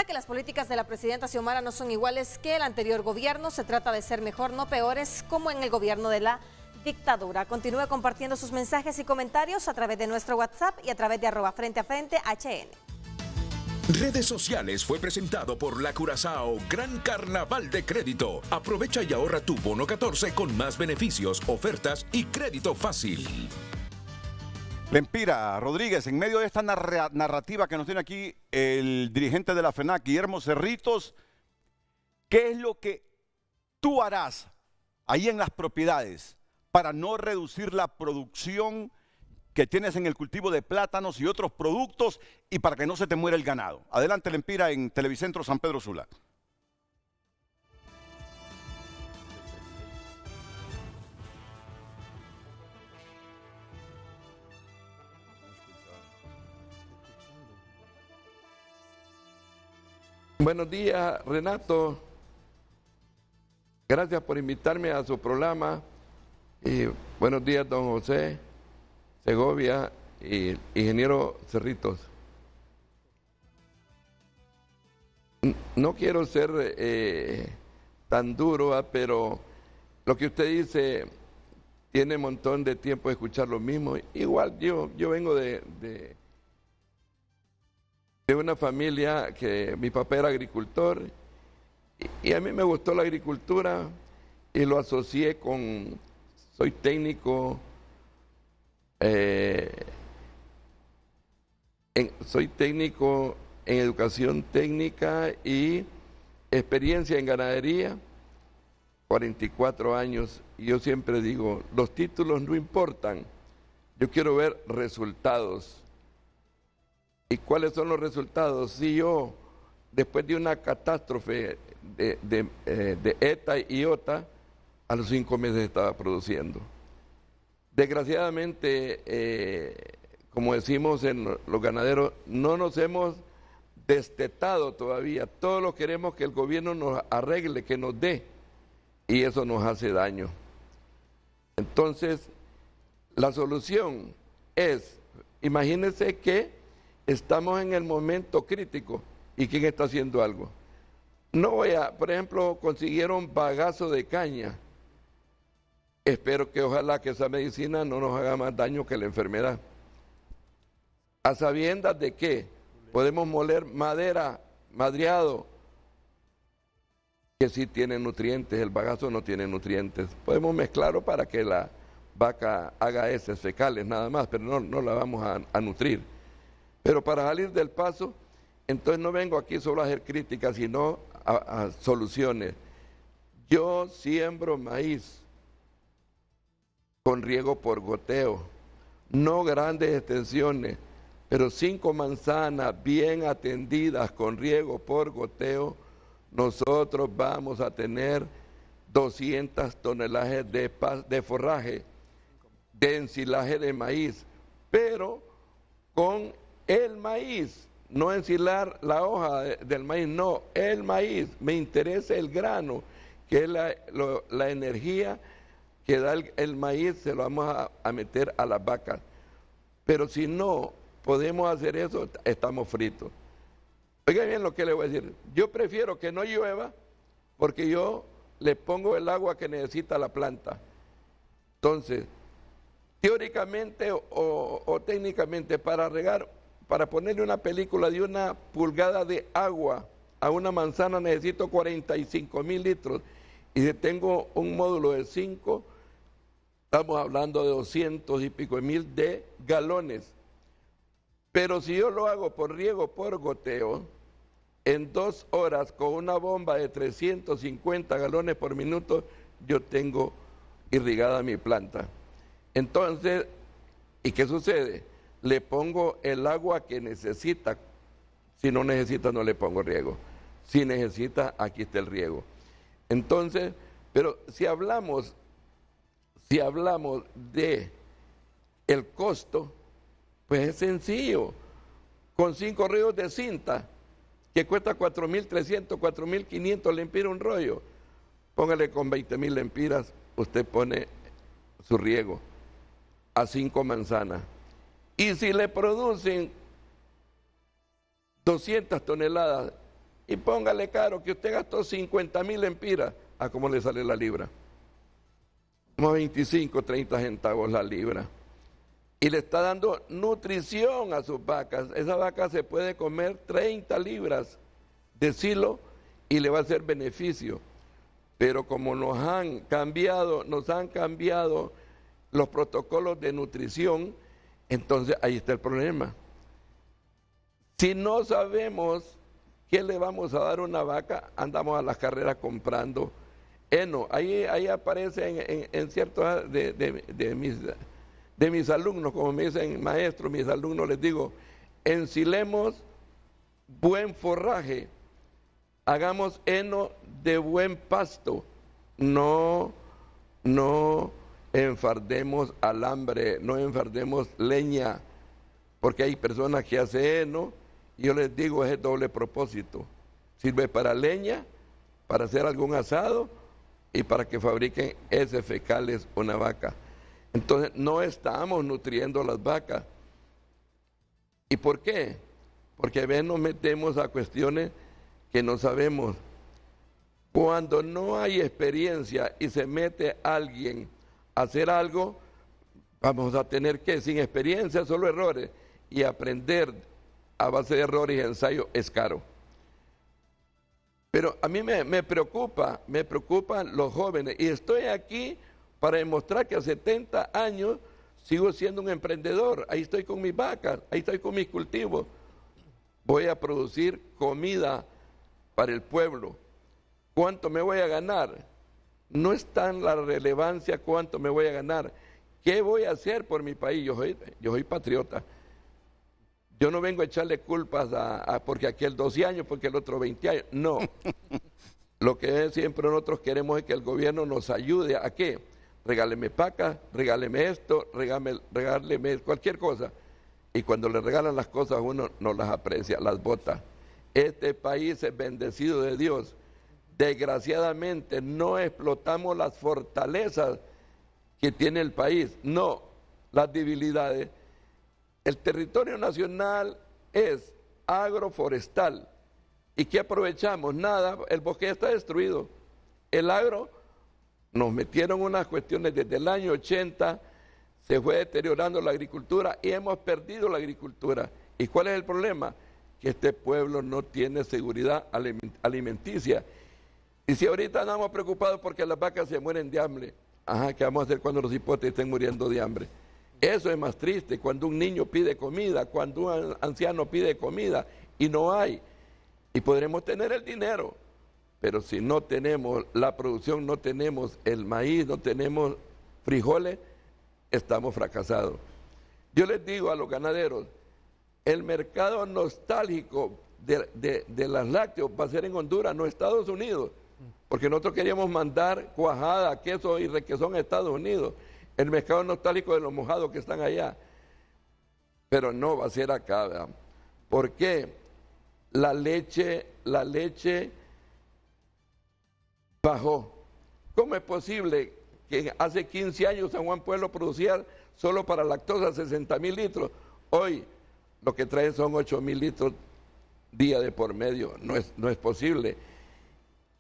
que las políticas de la presidenta Xiomara no son iguales que el anterior gobierno, se trata de ser mejor, no peores, como en el gobierno de la dictadura. Continúe compartiendo sus mensajes y comentarios a través de nuestro WhatsApp y a través de @FrenteAFrente HN. Redes Sociales fue presentado por La Curazao Gran Carnaval de Crédito. Aprovecha y ahorra tu bono 14 con más beneficios, ofertas y crédito fácil. Lempira Rodríguez, en medio de esta narrativa que nos tiene aquí el dirigente de la FENAC, Guillermo Cerritos, ¿qué es lo que tú harás ahí en las propiedades para no reducir la producción que tienes en el cultivo de plátanos y otros productos y para que no se te muera el ganado? Adelante, Lempira, en Televicentro San Pedro Sula. Buenos días, Renato. Gracias por invitarme a su programa. Y buenos días, don José Segovia y ingeniero Cerritos. No quiero ser tan duro, pero lo que usted dice tiene un montón de tiempo de escuchar lo mismo. Igual yo vengo de una familia que mi papá era agricultor y a mí me gustó la agricultura y lo asocié con, soy técnico, soy técnico en educación técnica y experiencia en ganadería, 44 años, y yo siempre digo, los títulos no importan, yo quiero ver resultados. ¿Y cuáles son los resultados? Si yo, después de una catástrofe de ETA y IOTA, a los 5 meses estaba produciendo. Desgraciadamente, como decimos en los ganaderos, no nos hemos destetado todavía. Todos lo queremos que el gobierno nos arregle, que nos dé, y eso nos hace daño. Entonces, la solución es, imagínense que estamos en el momento crítico y ¿quién está haciendo algo? No voy a, por ejemplo, consiguieron bagazo de caña. Espero que ojalá que esa medicina no nos haga más daño que la enfermedad. A sabiendas de que podemos moler madera, madreado, que sí tiene nutrientes, el bagazo no tiene nutrientes. Podemos mezclarlo para que la vaca haga heces fecales nada más, pero no la vamos a nutrir. Pero para salir del paso, entonces no vengo aquí solo a hacer críticas, sino a soluciones. Yo siembro maíz con riego por goteo, no grandes extensiones, pero 5 manzanas bien atendidas con riego por goteo, nosotros vamos a tener 200 toneladas de forraje, de ensilaje de maíz, pero con el maíz, no ensilar la hoja del maíz, no, el maíz, me interesa el grano, que es la energía que da el maíz, se lo vamos a meter a las vacas. Pero si no podemos hacer eso, estamos fritos. Oigan bien lo que le voy a decir, yo prefiero que no llueva porque yo le pongo el agua que necesita la planta. Entonces, teóricamente o técnicamente, para regar, para ponerle una película de 1 pulgada de agua a una manzana necesito 45,000 litros. Y si tengo un módulo de 5, estamos hablando de 200 y pico mil de galones. Pero si yo lo hago por riego, por goteo, en 2 horas con una bomba de 350 galones por minuto, yo tengo irrigada mi planta. Entonces, ¿y qué sucede? Le pongo el agua que necesita. Si no necesita, no le pongo riego. Si necesita, aquí está el riego. Entonces, pero si hablamos de el costo, pues es sencillo. Con 5 ríos de cinta, que cuesta 4.300, 4.500 lempiras un rollo, póngale con 20,000 lempiras, usted pone su riego a 5 manzanas. Y si le producen 200 toneladas, y póngale caro que usted gastó 50,000 lempiras, ¿a cómo le sale la libra? Como 25, 30 centavos la libra. Y le está dando nutrición a sus vacas. Esa vaca se puede comer 30 libras de silo y le va a hacer beneficio. Pero como nos han cambiado los protocolos de nutrición, entonces ahí está el problema. Si no sabemos qué le vamos a dar a una vaca, andamos a las carreras comprando heno. Ahí aparece en ciertos de mis alumnos, como me dicen maestros, mis alumnos, les digo, ensilemos buen forraje, hagamos heno de buen pasto, no enfardemos alambre, no enfardemos leña, porque hay personas que hacen heno, y yo les digo, es el doble propósito, sirve para leña, para hacer algún asado, y para que fabriquen heces fecales una vaca. Entonces no estamos nutriendo las vacas. ¿Y por qué? Porque a veces nos metemos a cuestiones que no sabemos. Cuando no hay experiencia y se mete alguien a hacer algo, vamos a tener que, sin experiencia, solo errores. Y aprender a base de errores y ensayos es caro. Pero a mí me preocupan los jóvenes. Y estoy aquí para demostrar que a 70 años sigo siendo un emprendedor. Ahí estoy con mis vacas, ahí estoy con mis cultivos. Voy a producir comida para el pueblo. ¿Cuánto me voy a ganar? No es tan la relevancia cuánto me voy a ganar. ¿Qué voy a hacer por mi país? Yo soy patriota. Yo no vengo a echarle culpas porque aquel 12 años, porque el otro 20 años. No. Lo que siempre nosotros queremos es que el gobierno nos ayude a qué. Regáleme paca, regáleme esto, regáleme cualquier cosa. Y cuando le regalan las cosas uno no las aprecia, las bota. Este país es bendecido de Dios. Desgraciadamente no explotamos las fortalezas que tiene el país, no las debilidades. El territorio nacional es agroforestal. ¿Y qué aprovechamos? Nada, el bosque está destruido. El agro, nos metieron unas cuestiones desde el año 80, se fue deteriorando la agricultura y hemos perdido la agricultura. ¿Y cuál es el problema? Que este pueblo no tiene seguridad alimenticia. Y si ahorita andamos preocupados porque las vacas se mueren de hambre, ¿qué vamos a hacer cuando los hipotes estén muriendo de hambre? Eso es más triste, cuando un niño pide comida, cuando un anciano pide comida y no hay. Y podremos tener el dinero, pero si no tenemos la producción, no tenemos el maíz, no tenemos frijoles, estamos fracasados. Yo les digo a los ganaderos, el mercado nostálgico de las lácteos va a ser en Honduras, no Estados Unidos, porque nosotros queríamos mandar cuajada, queso y requesón a Estados Unidos. El mercado nostálgico de los mojados que están allá. Pero no va a ser acá, ¿verdad? ¿Por qué? La leche bajó. ¿Cómo es posible que hace 15 años San Juan Pueblo producía solo para lactosa 60,000 litros? Hoy lo que trae son 8,000 litros día de por medio. No es posible.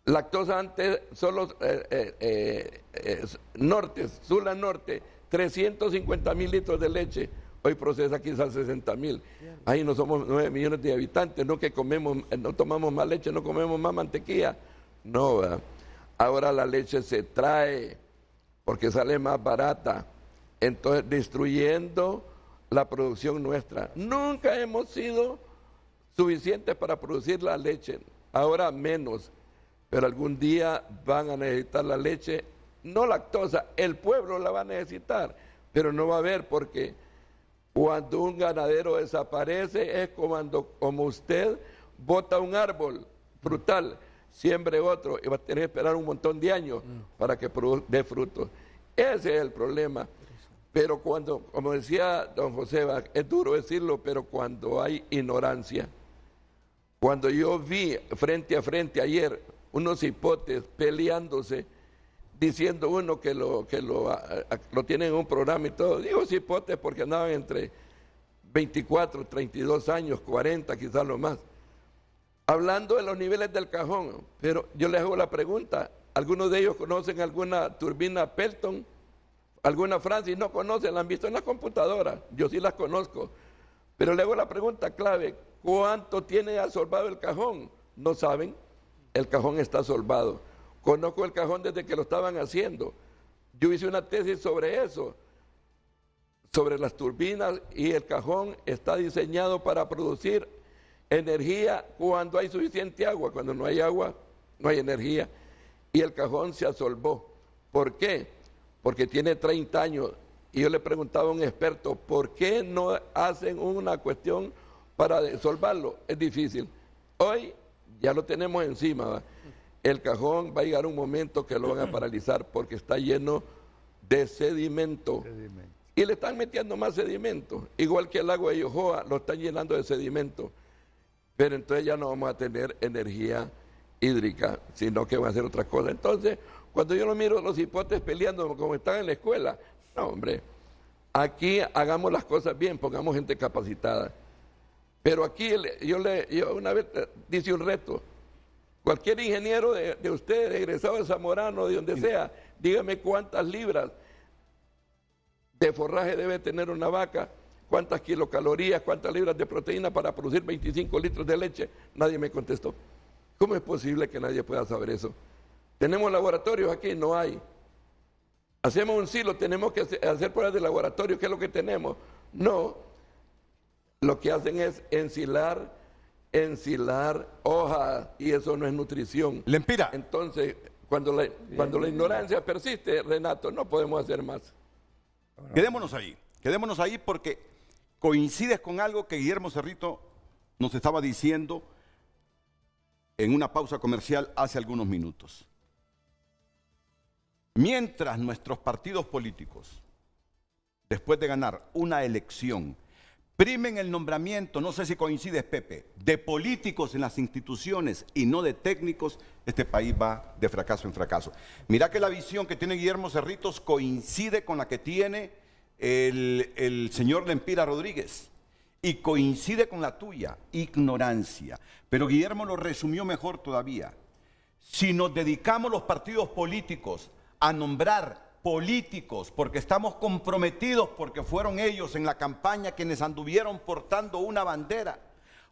Lactosa antes, solo Sula Norte, 350,000 litros de leche. Hoy procesa quizás 60,000. Ahí no somos 9 millones de habitantes, no que comemos, no tomamos más leche, no comemos más mantequilla. No, ¿verdad? Ahora la leche se trae porque sale más barata. Entonces, destruyendo la producción nuestra. Nunca hemos sido suficientes para producir la leche. Ahora menos. Pero algún día van a necesitar la leche, no lactosa, el pueblo la va a necesitar, pero no va a haber porque cuando un ganadero desaparece es como usted bota un árbol frutal, siembre otro y va a tener que esperar un montón de años para que dé frutos. Ese es el problema. Pero cuando, como decía don José, es duro decirlo, pero cuando hay ignorancia, cuando yo vi frente a frente ayer unos hipotes peleándose, diciendo uno que lo tienen en un programa y todo. Digo hipotes porque andaban entre 24, 32 años, 40, quizás lo más, hablando de los niveles del cajón. Pero yo les hago la pregunta, ¿algunos de ellos conocen alguna turbina Pelton? ¿Alguna Francis? No conocen, la han visto en la computadora, yo sí las conozco. Pero le hago la pregunta clave, ¿cuánto tiene asolvado el cajón? No saben, el cajón está asolvado. Conozco el cajón desde que lo estaban haciendo. Yo hice una tesis sobre eso, sobre las turbinas, y el cajón está diseñado para producir energía cuando hay suficiente agua. Cuando no hay agua, no hay energía. Y el cajón se asolvó. ¿Por qué? Porque tiene 30 años. Y yo le preguntaba a un experto, ¿por qué no hacen una cuestión para disolverlo? Es difícil. Hoy ya lo tenemos encima, ¿va? El cajón va a llegar un momento que lo van a paralizar porque está lleno de sedimento. Y le están metiendo más sedimento. Igual que el lago de Yohoa, lo están llenando de sedimento. Pero entonces ya no vamos a tener energía hídrica, sino que van a hacer otra cosa. Entonces, cuando yo lo miro los hipotes peleando como están en la escuela, no, hombre, aquí hagamos las cosas bien, pongamos gente capacitada. Pero aquí yo una vez hice un reto. Cualquier ingeniero de ustedes, egresado de Zamorano, de donde sea, dígame cuántas libras de forraje debe tener una vaca, cuántas kilocalorías, cuántas libras de proteína para producir 25 litros de leche. Nadie me contestó. ¿Cómo es posible que nadie pueda saber eso? ¿Tenemos laboratorios aquí? No hay. Hacemos un silo, tenemos que hacer pruebas de laboratorio. ¿Qué es lo que tenemos? No. Lo que hacen es ensilar hojas, y eso no es nutrición. Lempira. Entonces, cuando la ignorancia persiste, Renato, no podemos hacer más. Quedémonos ahí porque coincides con algo que Guillermo Cerrito nos estaba diciendo en una pausa comercial hace algunos minutos. Mientras nuestros partidos políticos, después de ganar una elección, primen el nombramiento, no sé si coincides, Pepe, de políticos en las instituciones y no de técnicos, este país va de fracaso en fracaso. Mira que la visión que tiene Guillermo Cerritos coincide con la que tiene el señor Lempira Rodríguez y coincide con la tuya, ignorancia. Pero Guillermo lo resumió mejor todavía. Si nos dedicamos los partidos políticos a nombrar políticos, porque estamos comprometidos, porque fueron ellos en la campaña quienes anduvieron portando una bandera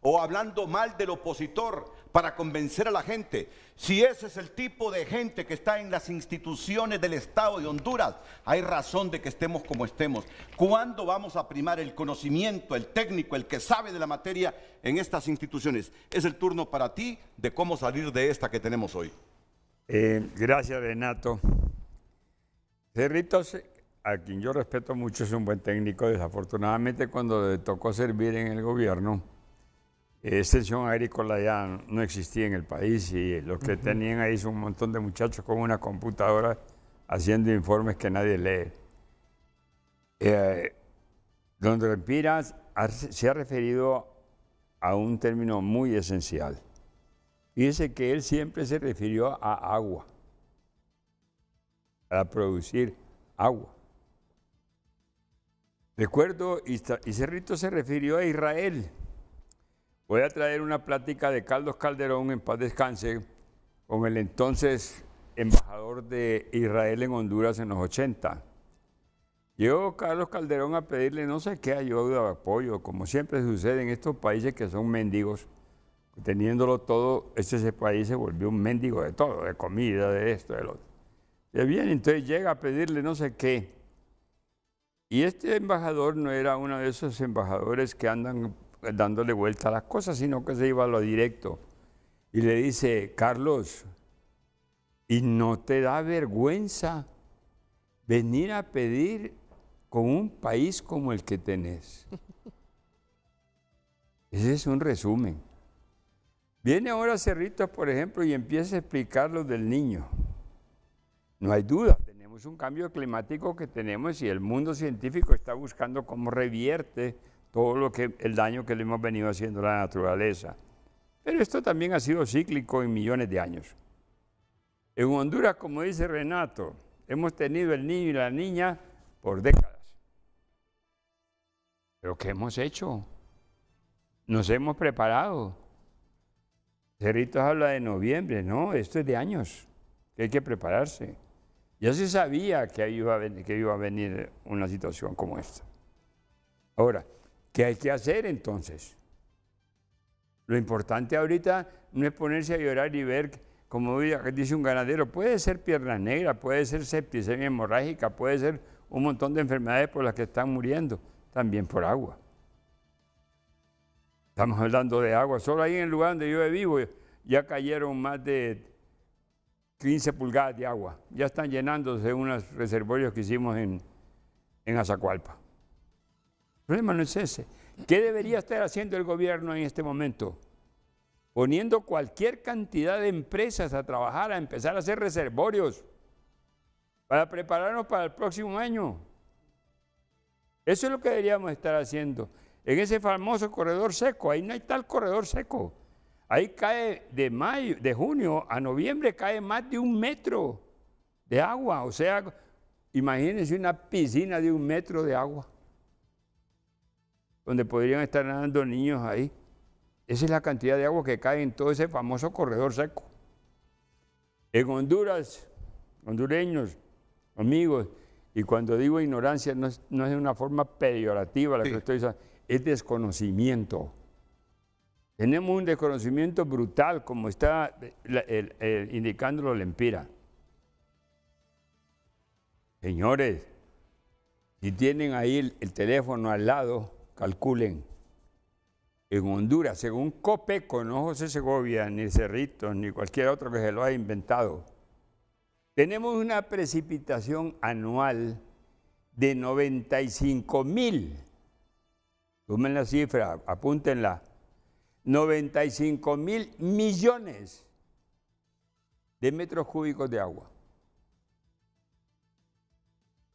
o hablando mal del opositor para convencer a la gente. Si ese es el tipo de gente que está en las instituciones del Estado de Honduras, hay razón de que estemos como estemos. ¿Cuándo vamos a primar el conocimiento, el técnico, el que sabe de la materia en estas instituciones? Es el turno para ti de cómo salir de esta que tenemos hoy. Gracias, Renato. Cerritos, a quien yo respeto mucho, es un buen técnico. Desafortunadamente, cuando le tocó servir en el gobierno, extensión agrícola ya no existía en el país y lo que tenían ahí son un montón de muchachos con una computadora haciendo informes que nadie lee. Don Lempira se ha referido a un término muy esencial. Fíjese que él siempre se refirió a agua, a producir agua. Recuerdo, y Cerrito se refirió a Israel. Voy a traer una plática de Carlos Calderón, en paz descanse, con el entonces embajador de Israel en Honduras en los 80. Llegó Carlos Calderón a pedirle no sé qué ayuda, apoyo, como siempre sucede en estos países que son mendigos. Teniéndolo todo, ese país se volvió un mendigo de todo, de comida, de esto, de lo otro. Y bien, entonces llega a pedirle no sé qué. Y este embajador no era uno de esos embajadores que andan dándole vuelta a las cosas, sino que se iba a lo directo. Y le dice, Carlos, ¿y no te da vergüenza venir a pedir con un país como el que tenés? Ese es un resumen. Viene ahora Cerritos, por ejemplo, y empieza a explicar lo del niño. No hay duda, tenemos un cambio climático que tenemos y el mundo científico está buscando cómo revierte todo el daño que le hemos venido haciendo a la naturaleza. Pero esto también ha sido cíclico en millones de años. En Honduras, como dice Renato, hemos tenido el niño y la niña por décadas. ¿Pero qué hemos hecho? Nos hemos preparado. Cerritos habla de noviembre, no, esto es de años, que hay que prepararse. Ya se sabía que iba a venir una situación como esta. Ahora, ¿qué hay que hacer entonces? Lo importante ahorita no es ponerse a llorar y ver, como dice un ganadero, puede ser pierna negra, puede ser septicemia hemorrágica, puede ser un montón de enfermedades por las que están muriendo, también por agua. Estamos hablando de agua. Solo ahí en el lugar donde yo vivo ya cayeron más de 15 pulgadas de agua. Ya están llenándose unos reservorios que hicimos en Azacualpa. El problema no es ese. ¿Qué debería estar haciendo el gobierno en este momento? Poniendo cualquier cantidad de empresas a trabajar, a empezar a hacer reservorios para prepararnos para el próximo año. Eso es lo que deberíamos estar haciendo. En ese famoso corredor seco, ahí no hay tal corredor seco. Ahí cae de junio a noviembre cae más de 1 metro de agua. O sea, imagínense una piscina de 1 metro de agua, donde podrían estar nadando niños ahí. Esa es la cantidad de agua que cae en todo ese famoso corredor seco. En Honduras, hondureños, amigos, y cuando digo ignorancia no es de una forma peyorativa la que estoy diciendo, es desconocimiento. Tenemos un desconocimiento brutal, como está indicándolo Lempira. Señores, si tienen ahí el teléfono al lado, calculen. En Honduras, según Copeco, no José Segovia, ni Cerritos, ni cualquier otro que se lo haya inventado, tenemos una precipitación anual de 95,000. Tomen la cifra, apúntenla. 95,000 millones de metros cúbicos de agua.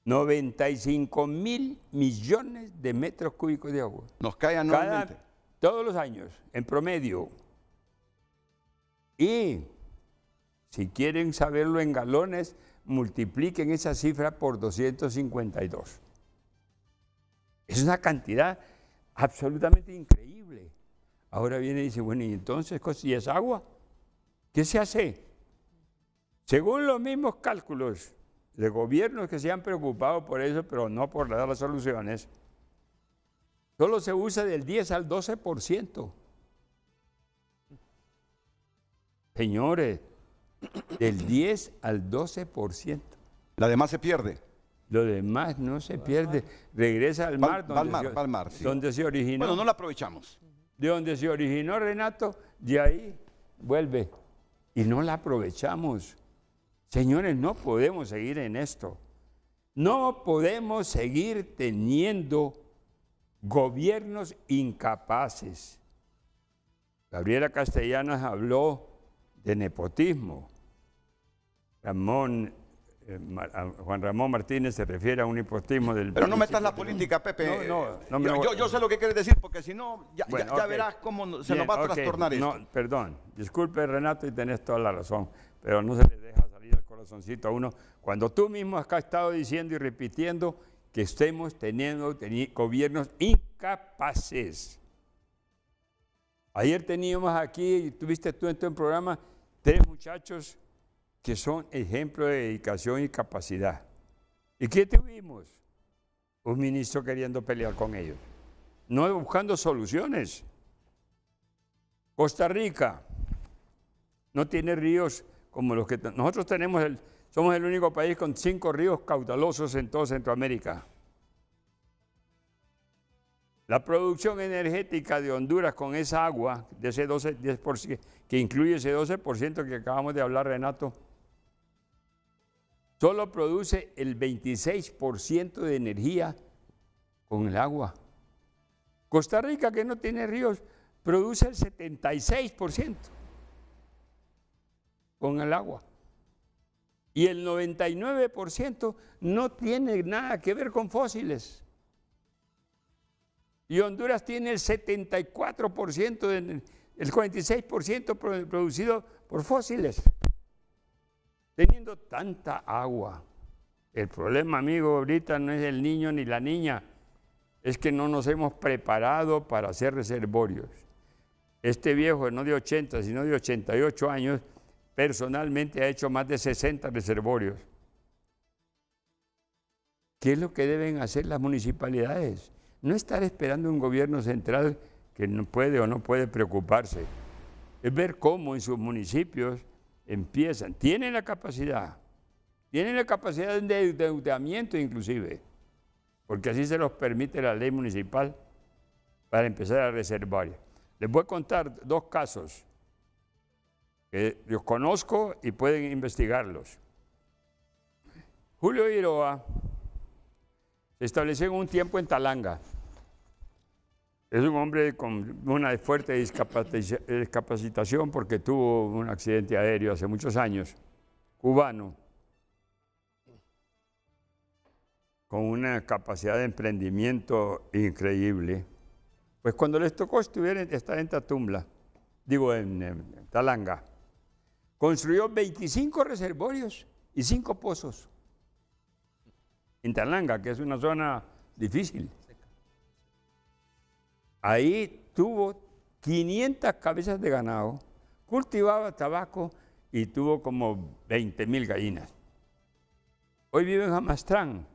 95,000 millones de metros cúbicos de agua. Nos cae anualmente. Todos los años, en promedio. Y si quieren saberlo en galones, multipliquen esa cifra por 252. Es una cantidad absolutamente increíble. Ahora viene y dice, bueno, ¿y entonces si es agua? ¿Qué se hace? Según los mismos cálculos de gobiernos que se han preocupado por eso, pero no por dar las soluciones, solo se usa del 10 al 12%. Señores, del 10 al 12%. La demás se pierde. Lo demás no se pierde. Regresa al mar, donde se originó. Bueno, no la aprovechamos. De donde se originó Renato, de ahí vuelve. Y no la aprovechamos. Señores, no podemos seguir en esto. No podemos seguir teniendo gobiernos incapaces. Gabriela Castellanos habló de nepotismo. Juan Ramón Martínez se refiere a un nepotismo del... Pero no metas la política, Pepe. No, yo sé lo que quieres decir, porque si no, ya okay. verás cómo se nos va a trastornar esto. No, perdón, disculpe Renato y tenés toda la razón, pero no se le deja salir el corazoncito a uno cuando tú mismo has estado diciendo y repitiendo que estemos teniendo gobiernos incapaces. Ayer teníamos aquí, tuviste tú en tu programa, 3 muchachos que son ejemplo de dedicación y capacidad. ¿Y qué tuvimos? Un ministro queriendo pelear con ellos, no buscando soluciones. Costa Rica no tiene ríos como los que nosotros tenemos. Somos el único país con 5 ríos caudalosos en toda Centroamérica. La producción energética de Honduras con esa agua, de ese 10%, que incluye ese 12% que acabamos de hablar, Renato, solo produce el 26% de energía con el agua. Costa Rica, que no tiene ríos, produce el 76% con el agua. Y el 99% no tiene nada que ver con fósiles. Y Honduras tiene el 74%, el 46% producido por fósiles. teniendo tanta agua. El problema, amigo, ahorita no es el niño ni la niña, es que no nos hemos preparado para hacer reservorios. Este viejo, no de 80, sino de 88 años, personalmente ha hecho más de 60 reservorios. ¿Qué es lo que deben hacer las municipalidades? No estar esperando un gobierno central que no puede o no puede preocuparse. Es ver cómo en sus municipios empiezan. Tienen la capacidad de endeudamiento inclusive, porque así se los permite la ley municipal para empezar a reservar. Les voy a contar 2 casos que los conozco y pueden investigarlos. Julio Iroa se estableció en un tiempo en Talanga. Es un hombre con una fuerte discapacitación porque tuvo un accidente aéreo hace muchos años, cubano, con una capacidad de emprendimiento increíble. Pues cuando les tocó estar en Tatumla, en Talanga, construyó 25 reservorios y 5 pozos. En Talanga, que es una zona difícil. Ahí tuvo 500 cabezas de ganado, cultivaba tabaco y tuvo como 20,000 gallinas. Hoy vive en Jamastrán.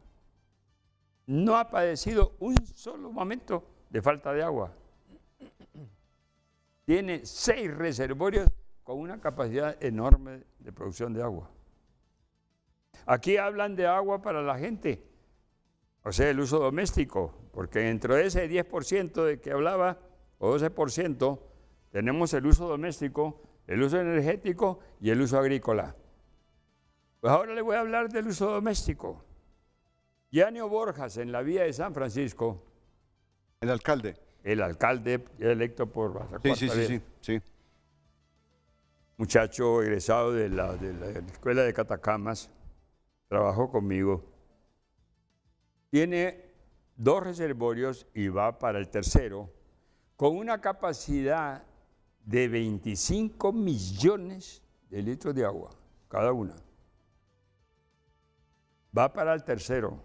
No ha padecido un solo momento de falta de agua. Tiene 6 reservorios con una capacidad enorme de producción de agua. Aquí hablan de agua para la gente, o sea, el uso doméstico, porque dentro de ese 10% de que hablaba, o 12%, tenemos el uso doméstico, el uso energético y el uso agrícola. Pues ahora les voy a hablar del uso doméstico. Yanio Borjas, en la vía de San Francisco. El alcalde. El alcalde electo por la cuarta vez. Sí. Muchacho egresado de la escuela de Catacamas, trabajó conmigo. Tiene 2 reservorios y va para el tercero, con una capacidad de 25 millones de litros de agua, cada una. Va para el tercero.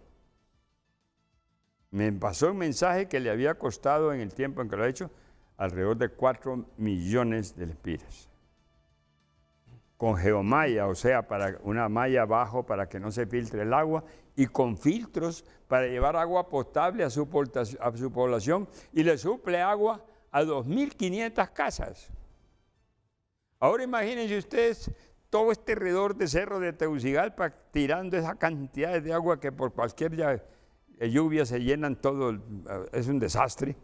Me pasó un mensaje que le había costado en el tiempo en que lo ha hecho alrededor de 4 millones de lempiras. Con geomalla, o sea, para una malla abajo para que no se filtre el agua, y con filtros para llevar agua potable a su población, y le suple agua a 2.500 casas. Ahora imagínense ustedes todo este alrededor de Cerro de Tegucigalpa tirando esa cantidad de agua que por cualquier lluvia se llenan todo, es un desastre.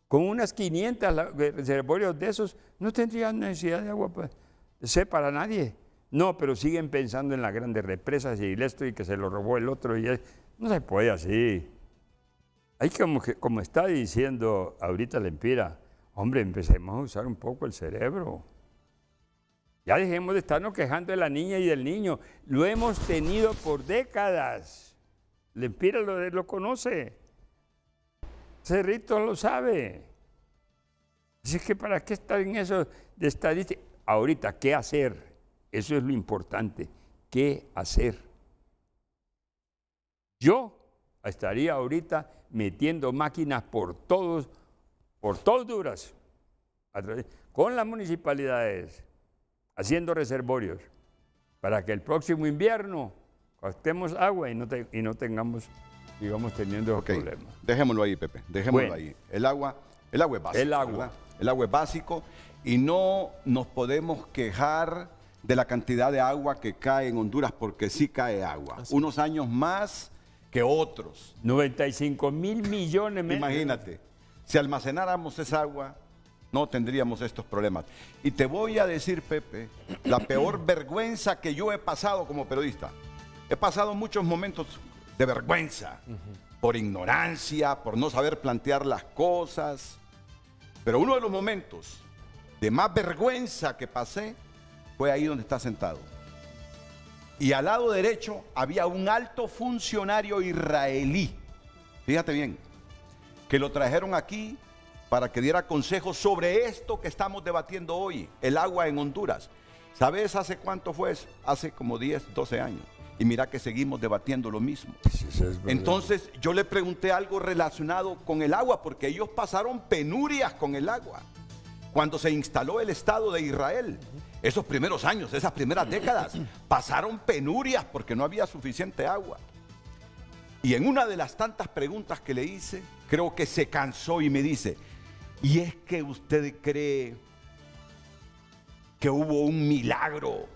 Con unas 500 reservorios de esos no tendrían necesidad de agua para nadie. No, pero siguen pensando en las grandes represas y esto y que se lo robó el otro. No se puede así. Hay como está diciendo ahorita Lempira, hombre, empecemos a usar un poco el cerebro. Ya dejemos de estarnos quejando de la niña y del niño. Lo hemos tenido por décadas. Lempira lo conoce. Cerrito lo sabe. Así que ¿para qué estar en eso de estadística? Ahorita, ¿qué hacer? Eso es lo importante. ¿Qué hacer? Yo estaría ahorita metiendo máquinas por todos Honduras, con las municipalidades, haciendo reservorios, para que el próximo invierno gastemos agua y no tengamos, digamos, teniendo problemas. Dejémoslo ahí, Pepe, dejémoslo ahí. El agua es básico. El agua es básico y no nos podemos quejar de la cantidad de agua que cae en Honduras, porque sí cae agua. Así. Unos años más que otros. 95,000 millones. Imagínate, si almacenáramos esa agua, no tendríamos estos problemas. Y te voy a decir, Pepe, la peor vergüenza que yo he pasado como periodista. He pasado muchos momentos de vergüenza, por ignorancia, por no saber plantear las cosas. Pero uno de los momentos de más vergüenza que pasé fue ahí donde está sentado. Y al lado derecho había un alto funcionario israelí, fíjate bien, que lo trajeron aquí para que diera consejos sobre esto que estamos debatiendo hoy, el agua en Honduras. ¿Sabes hace cuánto fue eso? Hace como 10, 12 años. Y mira que seguimos debatiendo lo mismo. Sí, eso es verdad. Entonces yo le pregunté algo relacionado con el agua, porque ellos pasaron penurias con el agua. Cuando se instaló el Estado de Israel, esos primeros años, esas primeras décadas, pasaron penurias porque no había suficiente agua. Y en una de las tantas preguntas que le hice, creo que se cansó y me dice, ¿y es que usted cree que hubo un milagro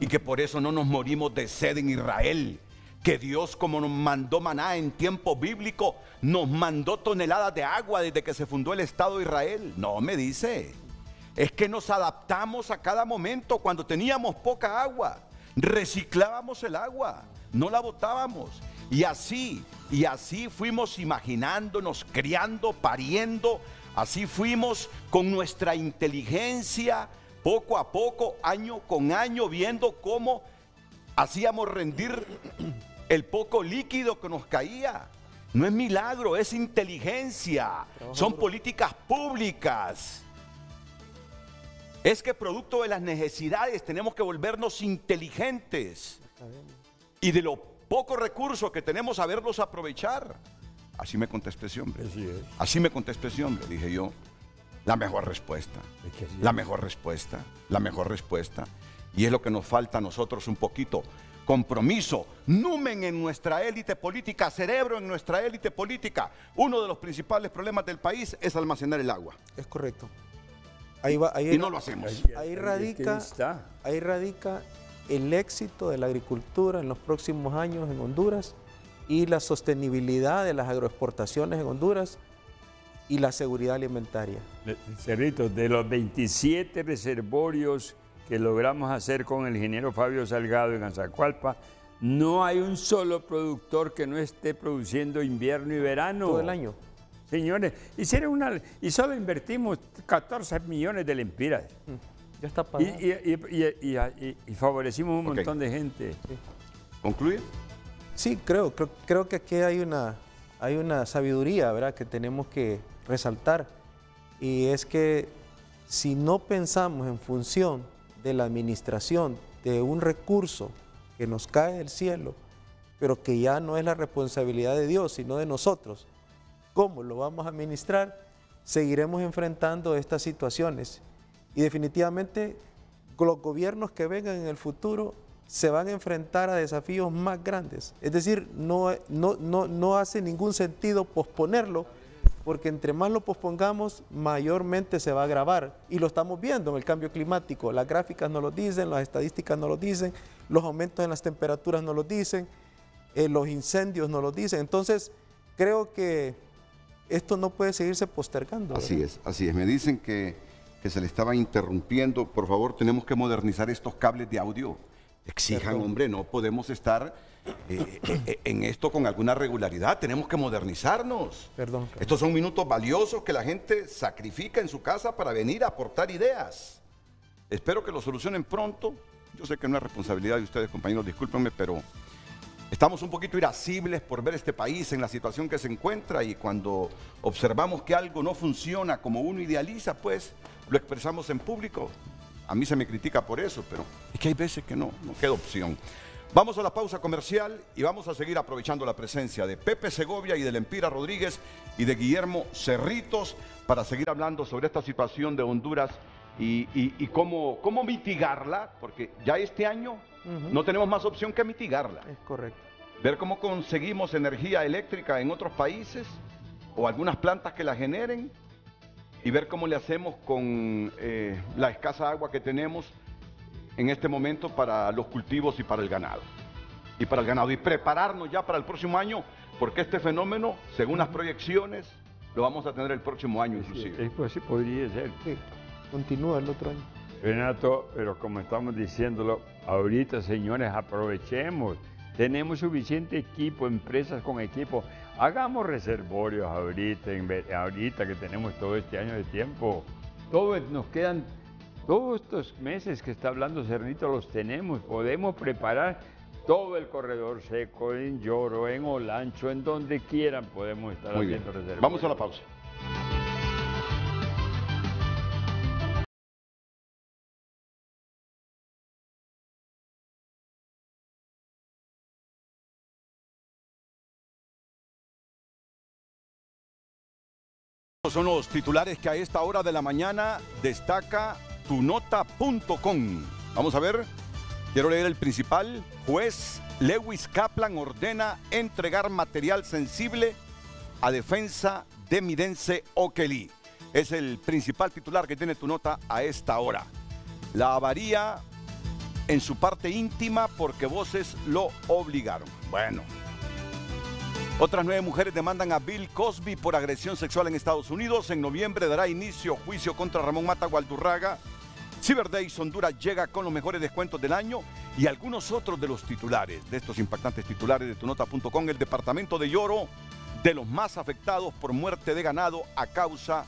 y que por eso no nos morimos de sed en Israel? Que Dios, como nos mandó maná en tiempo bíblico, nos mandó toneladas de agua desde que se fundó el Estado de Israel. No, me dice, es que nos adaptamos a cada momento. Cuando teníamos poca agua, reciclábamos el agua, no la botábamos. Y así fuimos imaginándonos, criando, pariendo. Así fuimos con nuestra inteligencia, poco a poco, año con año, viendo cómo hacíamos rendir el poco líquido que nos caía. No es milagro, es inteligencia. Son políticas públicas. Es que producto de las necesidades tenemos que volvernos inteligentes. Y de lo pocos recursos que tenemos, saberlos aprovechar. Así me contesté ese hombre. Así me contesté ese hombre, dije yo. La mejor respuesta, la mejor respuesta, la mejor respuesta. Y es lo que nos falta a nosotros un poquito. Compromiso, numen en nuestra élite política, cerebro en nuestra élite política. Uno de los principales problemas del país es almacenar el agua. Es correcto. Y no lo hacemos. Ahí radica el éxito de la agricultura en los próximos años en Honduras y la sostenibilidad de las agroexportaciones en Honduras y la seguridad alimentaria. Cerrito, de los 27 reservorios que logramos hacer con el ingeniero Fabio Salgado en Azacualpa, no hay un solo productor que no esté produciendo invierno y verano. Todo el año. Señores, y solo invertimos 14 millones de lempiras. Ya está pagado. Y favorecimos un montón de gente. Sí. ¿Concluye? Sí, creo que aquí hay una sabiduría, ¿verdad?, que tenemos que resaltar, y es que si no pensamos en función de la administración de un recurso que nos cae del cielo, pero que ya no es la responsabilidad de Dios, sino de nosotros, ¿cómo lo vamos a administrar? Seguiremos enfrentando estas situaciones y definitivamente los gobiernos que vengan en el futuro se van a enfrentar a desafíos más grandes. Es decir, no hace ningún sentido posponerlo, porque entre más lo pospongamos, mayormente se va a agravar. Y lo estamos viendo en el cambio climático. Las gráficas nos lo dicen, las estadísticas nos lo dicen, los aumentos en las temperaturas nos lo dicen, los incendios nos lo dicen. Entonces, creo que esto no puede seguirse postergando, ¿verdad? Así es. Me dicen que se le estaba interrumpiendo. Por favor, tenemos que modernizar estos cables de audio. Exijan, hombre, no podemos estar en esto con alguna regularidad. Tenemos que modernizarnos. Perdón. Estos son minutos valiosos que la gente sacrifica en su casa para venir a aportar ideas. Espero que lo solucionen pronto. Yo sé que no es responsabilidad de ustedes, compañeros, discúlpenme, pero estamos un poquito irascibles por ver este país en la situación que se encuentra, y cuando observamos que algo no funciona como uno idealiza, pues lo expresamos en público. A mí se me critica por eso, pero es que hay veces que no queda opción. Vamos a la pausa comercial y vamos a seguir aprovechando la presencia de Pepe Segovia y de Lempira Rodríguez y de Guillermo Cerritos para seguir hablando sobre esta situación de Honduras y cómo mitigarla, porque ya este año no tenemos más opción que mitigarla. Es correcto. Ver cómo conseguimos energía eléctrica en otros países o algunas plantas que la generen, y ver cómo le hacemos con la escasa agua que tenemos en este momento para los cultivos y para el ganado. Y prepararnos ya para el próximo año, porque este fenómeno, según las proyecciones, lo vamos a tener el próximo año inclusive. Pues sí, podría ser. Sí, continúa el otro año. Renato, pero como estamos diciéndolo, ahorita, señores, aprovechemos. Tenemos suficiente equipo, empresas con equipo. Hagamos reservorios ahorita que tenemos todo este año de tiempo. Nos quedan todos estos meses que está hablando Cernito, los tenemos. Podemos preparar todo el corredor seco, en Lloro, en Olancho, en donde quieran podemos estar haciendo reservorios. Vamos a la pausa. Son los titulares que a esta hora de la mañana destaca tunota.com. Vamos a ver, quiero leer el principal. Juez Lewis Kaplan ordena entregar material sensible a defensa de Midense Okelí. Es el principal titular que tiene tu nota a esta hora. La avaría en su parte íntima porque voces lo obligaron. Bueno. Otras 9 mujeres demandan a Bill Cosby por agresión sexual en Estados Unidos. En noviembre dará inicio juicio contra Ramón Mata Gualdurraga. Cyber Days Honduras llega con los mejores descuentos del año y algunos otros de los titulares, de estos impactantes titulares de tunota.com. El departamento de Lloro, de los más afectados por muerte de ganado a causa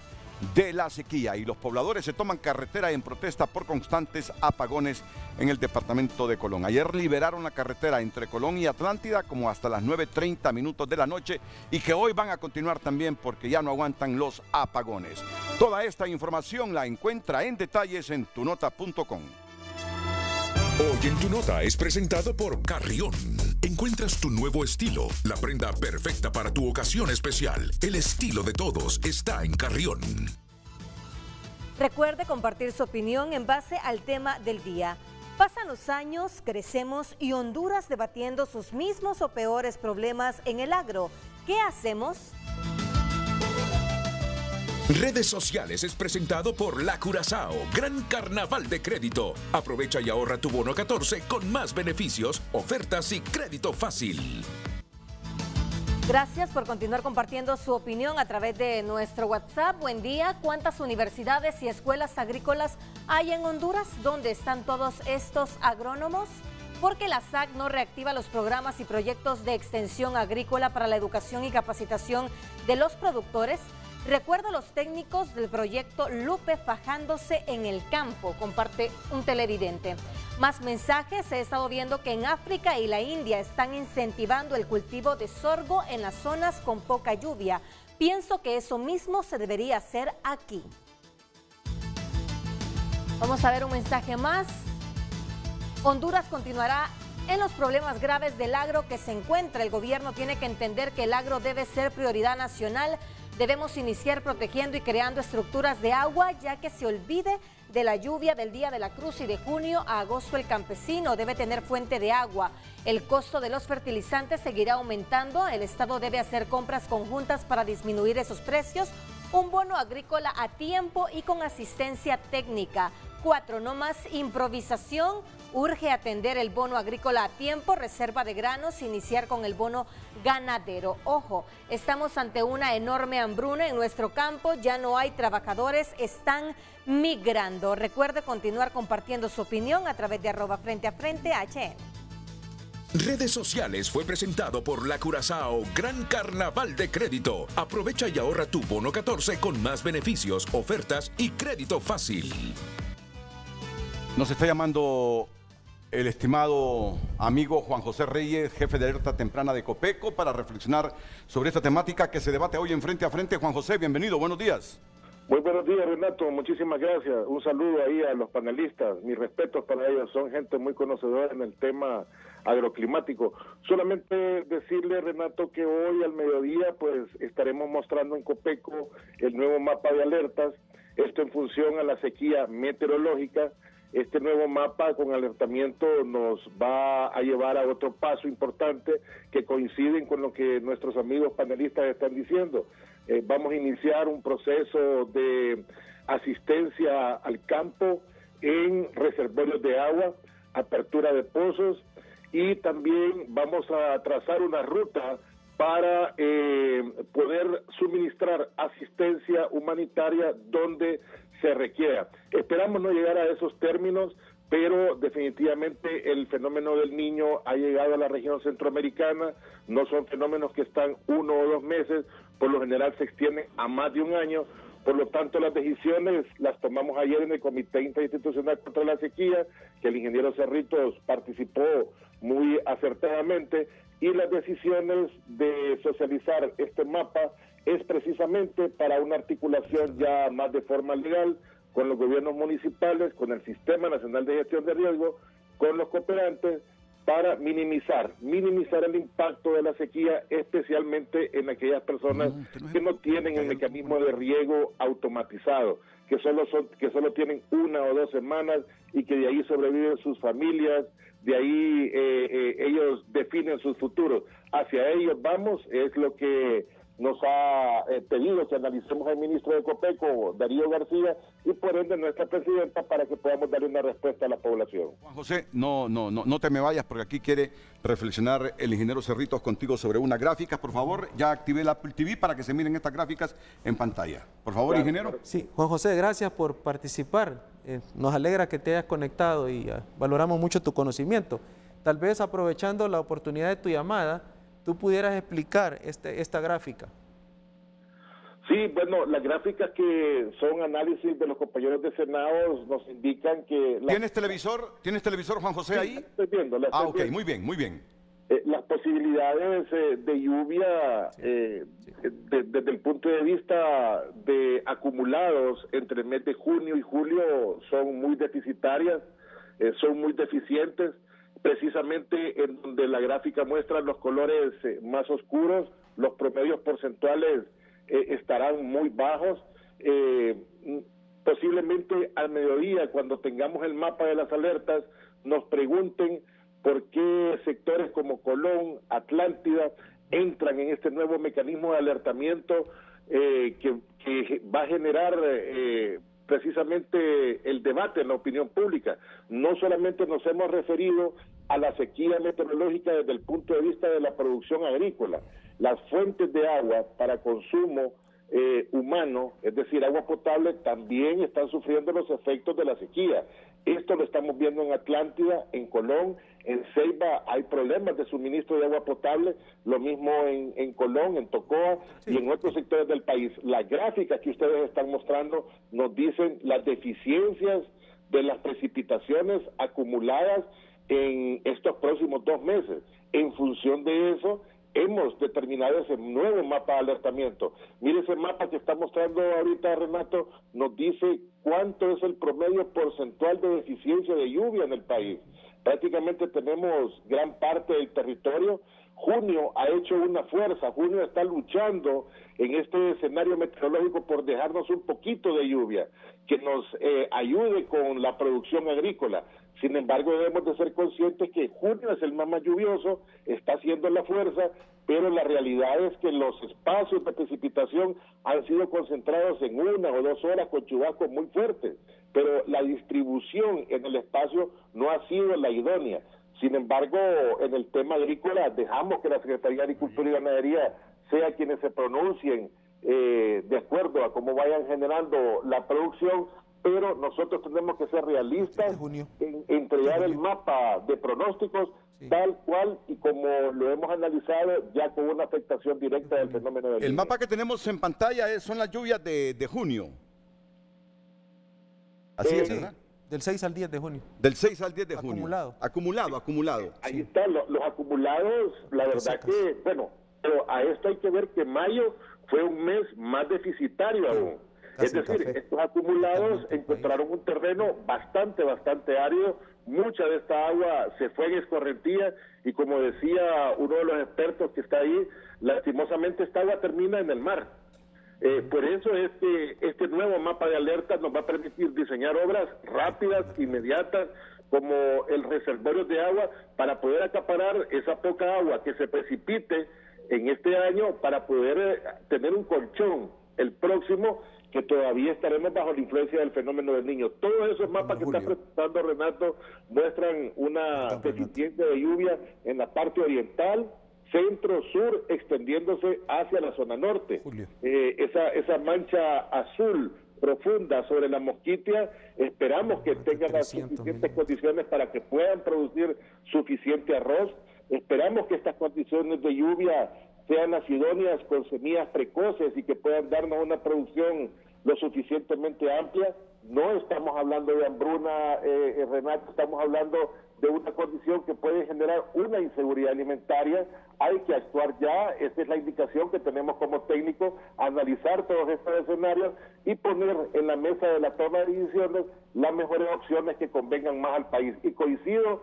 de la sequía, y los pobladores se toman carretera en protesta por constantes apagones en el departamento de Colón. Ayer liberaron la carretera entre Colón y Atlántida como hasta las 9:30 minutos de la noche, y que hoy van a continuar también porque ya no aguantan los apagones. Toda esta información la encuentra en detalles en tunota.com. Hoy en Tu Nota es presentado por Carrión. Encuentras tu nuevo estilo, la prenda perfecta para tu ocasión especial. El estilo de todos está en Carrión. Recuerde compartir su opinión en base al tema del día. Pasan los años, crecemos y Honduras debatiendo sus mismos o peores problemas en el agro. ¿Qué hacemos? Redes Sociales es presentado por La Curazao, Gran Carnaval de Crédito. Aprovecha y ahorra tu bono 14 con más beneficios, ofertas y crédito fácil. Gracias por continuar compartiendo su opinión a través de nuestro WhatsApp. Buen día. ¿Cuántas universidades y escuelas agrícolas hay en Honduras? ¿Dónde están todos estos agrónomos? ¿Por qué la SAC no reactiva los programas y proyectos de extensión agrícola para la educación y capacitación de los productores? Recuerdo a los técnicos del proyecto Lupe fajándose en el campo, comparte un televidente. Más mensajes, he estado viendo que en África y la India están incentivando el cultivo de sorgo en las zonas con poca lluvia. Pienso que eso mismo se debería hacer aquí. Vamos a ver un mensaje más. Honduras continuará en los problemas graves del agro que se encuentra. El gobierno tiene que entender que el agro debe ser prioridad nacional. Debemos iniciar protegiendo y creando estructuras de agua, ya que se olvide de la lluvia del Día de la Cruz y de junio a agosto el campesino debe tener fuente de agua. El costo de los fertilizantes seguirá aumentando. El Estado debe hacer compras conjuntas para disminuir esos precios. Un bono agrícola a tiempo y con asistencia técnica. 4, no más improvisación. Urge atender el bono agrícola a tiempo, reserva de granos, iniciar con el bono ganadero. Ojo, estamos ante una enorme hambruna en nuestro campo, ya no hay trabajadores, están migrando. Recuerde continuar compartiendo su opinión a través de @FrenteAFrente HN. Redes Sociales fue presentado por La Curazao, Gran Carnaval de Crédito. Aprovecha y ahorra tu bono 14 con más beneficios, ofertas y crédito fácil. Nos está llamando el estimado amigo Juan José Reyes, jefe de alerta temprana de Copeco, para reflexionar sobre esta temática que se debate hoy en Frente a Frente. Juan José, bienvenido, buenos días. Muy buenos días, Renato, muchísimas gracias. Un saludo ahí a los panelistas, mis respetos para ellos, son gente muy conocedora en el tema agroclimático. Solamente decirle, Renato, que hoy al mediodía pues estaremos mostrando en Copeco el nuevo mapa de alertas, esto en función a la sequía meteorológica. Este nuevo mapa con alertamiento nos va a llevar a otro paso importante que coinciden con lo que nuestros amigos panelistas están diciendo. Vamos a iniciar un proceso de asistencia al campo en reservorios de agua, apertura de pozos, y también vamos a trazar una ruta para poder suministrar asistencia humanitaria donde se requiera. Esperamos no llegar a esos términos, pero definitivamente el fenómeno del Niño ha llegado a la región centroamericana. No son fenómenos que están 1 o 2 meses, por lo general se extienden a más de un año. Por lo tanto, las decisiones las tomamos ayer en el Comité Interinstitucional contra la Sequía, que el ingeniero Cerritos participó muy acertadamente, y las decisiones de socializar este mapa es precisamente para una articulación ya más de forma legal con los gobiernos municipales, con el Sistema Nacional de Gestión de Riesgo, con los cooperantes, para minimizar el impacto de la sequía, especialmente en aquellas personas que no tienen el mecanismo de riego automatizado, que solo tienen 1 o 2 semanas y que de ahí sobreviven sus familias, de ahí ellos definen sus futuros. Hacia ellos vamos, es lo que nos ha pedido que analicemos el ministro de Copeco, Darío García, y por ende nuestra presidenta, para que podamos darle una respuesta a la población. Juan José, no te me vayas, porque aquí quiere reflexionar el ingeniero Cerritos contigo sobre unas gráficas. Por favor, ya activé el Apple TV para que se miren estas gráficas en pantalla. Por favor, claro, ingeniero. Sí, Juan José, gracias por participar. Nos alegra que te hayas conectado y valoramos mucho tu conocimiento. Tal vez aprovechando la oportunidad de tu llamada, tú pudieras explicar esta gráfica. Sí, bueno, las gráficas que son análisis de los compañeros de Senado nos indican que... ¿Tienes televisor, Juan José, ahí? La estoy viendo. Ok, muy bien, muy bien. Las posibilidades de lluvia desde el punto de vista de acumulados entre el mes de junio y julio son muy deficitarias, son muy deficientes, precisamente en donde la gráfica muestra los colores más oscuros, los promedios porcentuales estarán muy bajos. Posiblemente al mediodía, cuando tengamos el mapa de las alertas, nos pregunten por qué sectores como Colón, Atlántida, entran en este nuevo mecanismo de alertamiento que va a generar precisamente el debate en la opinión pública. No solamente nos hemos referido a la sequía meteorológica desde el punto de vista de la producción agrícola. Las fuentes de agua para consumo humano, es decir, agua potable, también están sufriendo los efectos de la sequía. Esto lo estamos viendo en Atlántida, en Colón, en Ceiba hay problemas de suministro de agua potable, lo mismo en Colón, en Tocoa y en otros sectores del país. Las gráficas que ustedes están mostrando nos dicen las deficiencias de las precipitaciones acumuladas en estos próximos 2 meses. En función de eso, hemos determinado ese nuevo mapa de alertamiento. Mire, ese mapa que está mostrando ahorita Renato nos dice cuánto es el promedio porcentual de deficiencia de lluvia en el país. Prácticamente tenemos gran parte del territorio. Junio ha hecho una fuerza, Junio está luchando en este escenario meteorológico por dejarnos un poquito de lluvia, que nos ayude con la producción agrícola. Sin embargo, debemos de ser conscientes que junio es el más lluvioso, está haciendo la fuerza, pero la realidad es que los espacios de precipitación han sido concentrados en 1 o 2 horas con chubascos muy fuertes, pero la distribución en el espacio no ha sido la idónea. Sin embargo, en el tema agrícola dejamos que la Secretaría de Agricultura y Ganadería sea quienes se pronuncien de acuerdo a cómo vayan generando la producción, pero nosotros tenemos que ser realistas en entregar el mapa de pronósticos tal cual y como lo hemos analizado ya con una afectación directa del fenómeno del Niño. El mapa que tenemos en pantalla son las lluvias de junio. Así es, ¿verdad? Del 6 al 10 de junio. Del 6 al 10 de junio. Acumulado. Ahí están los acumulados, la verdad que, bueno, pero a esto hay que ver que mayo fue un mes más deficitario aún. Es decir, estos acumulados encontraron un terreno bastante árido, mucha de esta agua se fue en escorrentía y como decía uno de los expertos que está ahí, lastimosamente esta agua termina en el mar. Por eso es que este nuevo mapa de alerta nos va a permitir diseñar obras rápidas, inmediatas, como el reservorio de agua, para poder acaparar esa poca agua que se precipite en este año para poder tener un colchón el próximo, que todavía estaremos bajo la influencia del fenómeno del Niño. Todos esos mapas que está presentando Renato muestran una deficiencia de lluvia en la parte oriental, centro, sur, extendiéndose hacia la zona norte. Esa mancha azul profunda sobre la Mosquitia, esperamos que tengan las suficientes condiciones para que puedan producir suficiente arroz. Esperamos que estas condiciones de lluvia sean las idóneas con semillas precoces y que puedan darnos una producción lo suficientemente amplia. No estamos hablando de hambruna, Renato, estamos hablando de una condición que puede generar una inseguridad alimentaria. Hay que actuar ya, esa es la indicación que tenemos como técnicos, analizar todos estos escenarios y poner en la mesa de la toma de decisiones las mejores opciones que convengan más al país. Y coincido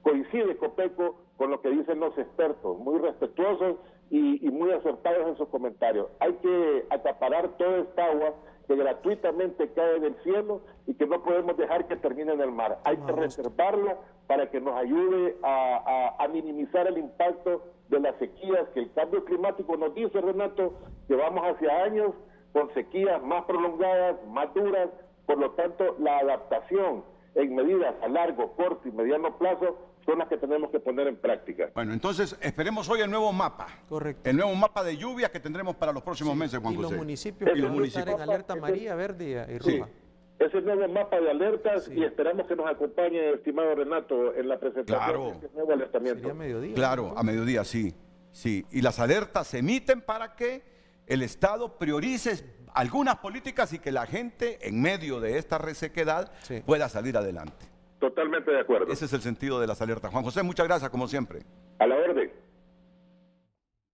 coincide Copeco con lo que dicen los expertos, muy respetuosos y muy acertados en sus comentarios. Hay que acaparar toda esta agua que gratuitamente cae del cielo y que no podemos dejar que termine en el mar. Hay que reservarla para que nos ayude a minimizar el impacto de las sequías que el cambio climático nos dice, Renato, que vamos hacia años con sequías más prolongadas, más duras. Por lo tanto, la adaptación en medidas a largo, corto y mediano plazo son las que tenemos que poner en práctica. Bueno, entonces esperemos hoy el nuevo mapa. Correcto. El nuevo mapa de lluvias que tendremos para los próximos meses, Juan Y José. los municipios que los van a estar municipios. en alerta amarilla, verde y Sí. roja. Ese nuevo mapa de alertas y esperamos que nos acompañe, estimado Renato, en la presentación Claro. de este nuevo alertamiento. Sería mediodía. Claro, a mediodía, sí. Sí. Y las alertas se emiten para que el Estado priorice algunas políticas y que la gente, en medio de esta resequedad, Sí. pueda salir adelante. Totalmente de acuerdo. Ese es el sentido de las alertas. Juan José, muchas gracias, como siempre. A la orden.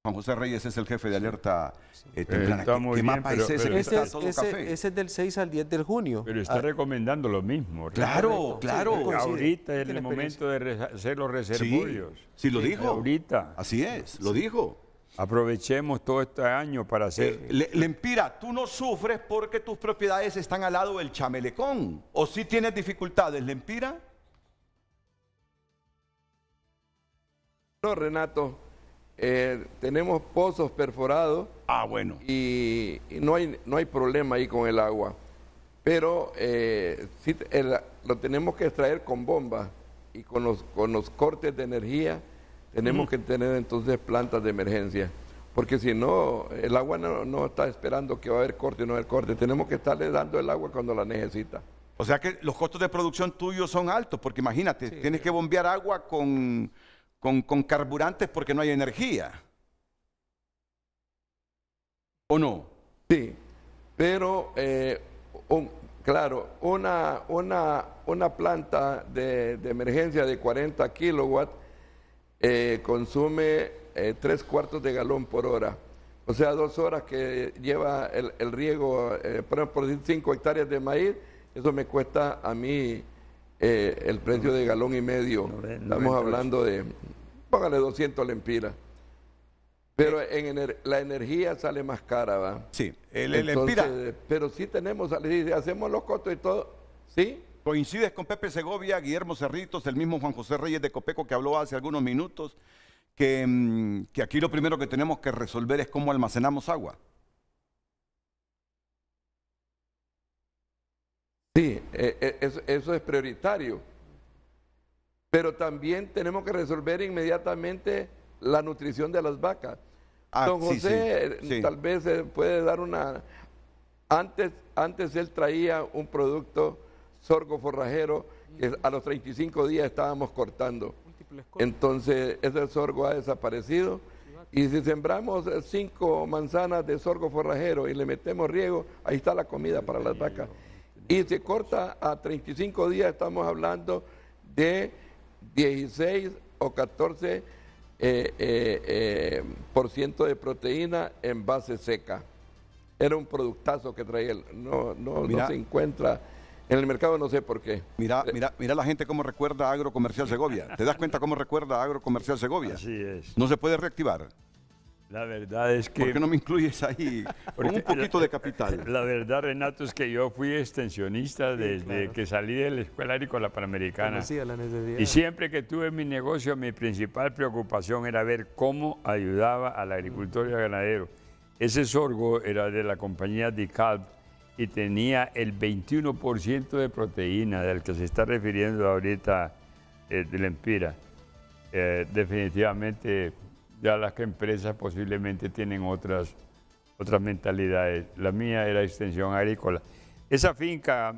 Juan José Reyes es el jefe de alerta temprana. Está ¿Qué muy bien, mapa es ese que está todo café? Ese es del 6 al 10 de junio. Pero está recomendando lo mismo. Claro, claro. Sí, coincide. Ahorita es Tiene el momento de hacer los Sí, reservorios. sí lo dijo. Ahorita. Así es, lo dijo. Aprovechemos todo este año para hacer... Lempira, tú no sufres porque tus propiedades están al lado del Chamelecón. ¿O si tienes dificultades, Lempira? No, Renato, tenemos pozos perforados Ah, bueno. y no hay problema ahí con el agua. Pero sí, lo tenemos que extraer con bombas y con los cortes de energía tenemos que tener entonces plantas de emergencia. Porque si no, el agua no está esperando que va a haber corte o no va a haber corte. Tenemos que estarle dando el agua cuando la necesita. O sea que los costos de producción tuyos son altos, porque imagínate, tienes que bombear agua con carburantes porque no hay energía. ¿O no? Sí, pero claro, una planta de emergencia de 40 kilowatts consume 3/4 de galón por hora. O sea, 2 horas que lleva el riego, por decir 5 hectáreas de maíz, eso me cuesta a mí el precio de galón y medio. Estamos hablando de, póngale 200 lempiras. Pero la energía sale más cara, ¿va? Sí, Entonces, Lempira, pero sí tenemos, hacemos los costos y todo, ¿sí? coincides con Pepe Segovia, Guillermo Cerritos, el mismo Juan José Reyes de Copeco que habló hace algunos minutos, que aquí lo primero que tenemos que resolver es cómo almacenamos agua. Sí, eso es prioritario. Pero también tenemos que resolver inmediatamente la nutrición de las vacas. Ah, Don sí, José sí. tal vez puede dar una... Antes él traía un producto sorgo forrajero que a los 35 días estábamos cortando. Entonces ese sorgo ha desaparecido y si sembramos 5 manzanas de sorgo forrajero y le metemos riego, ahí está la comida para las vacas. Y se corta a 35 días, estamos hablando de 16 o 14 por ciento de proteína en base seca. Era un productazo que traía él. No se encuentra en el mercado, no sé por qué. Mira la gente cómo recuerda a Agrocomercial Segovia. ¿Te das cuenta cómo recuerda a Agrocomercial Segovia? Así es. No se puede reactivar. La verdad es que... ¿Por qué no me incluyes ahí con un poquito de capital? La verdad, Renato, es que yo fui extensionista desde que salí de la Escuela Agrícola Panamericana. Conocía la necesidad. Y siempre que tuve mi negocio, mi principal preocupación era ver cómo ayudaba al agricultor y al ganadero. Ese sorgo era de la compañía DeKalb y tenía el 21% de proteína del que se está refiriendo ahorita de Lempira. Definitivamente ya las empresas posiblemente tienen otras mentalidades. La mía era extensión agrícola. Esa finca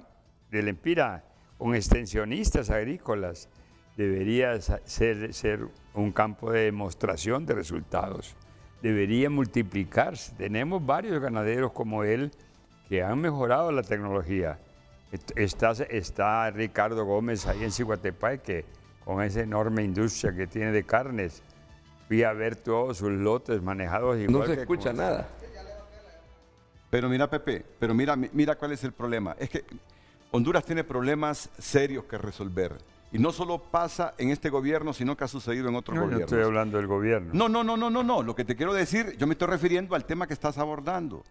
de Lempira con extensionistas agrícolas debería ser un campo de demostración de resultados. Debería multiplicarse. Tenemos varios ganaderos como él que han mejorado la tecnología. Está Ricardo Gómez ahí en Ciguatepec, que con esa enorme industria que tiene de carnes. Fui a ver todos sus lotes manejados igual. No se que escucha con- nada. Pero mira, Pepe, mira cuál es el problema. Es que Honduras tiene problemas serios que resolver. Y no solo pasa en este gobierno, sino que ha sucedido en otros gobiernos. No estoy hablando del gobierno. No. Lo que te quiero decir, yo me estoy refiriendo al tema que estás abordando.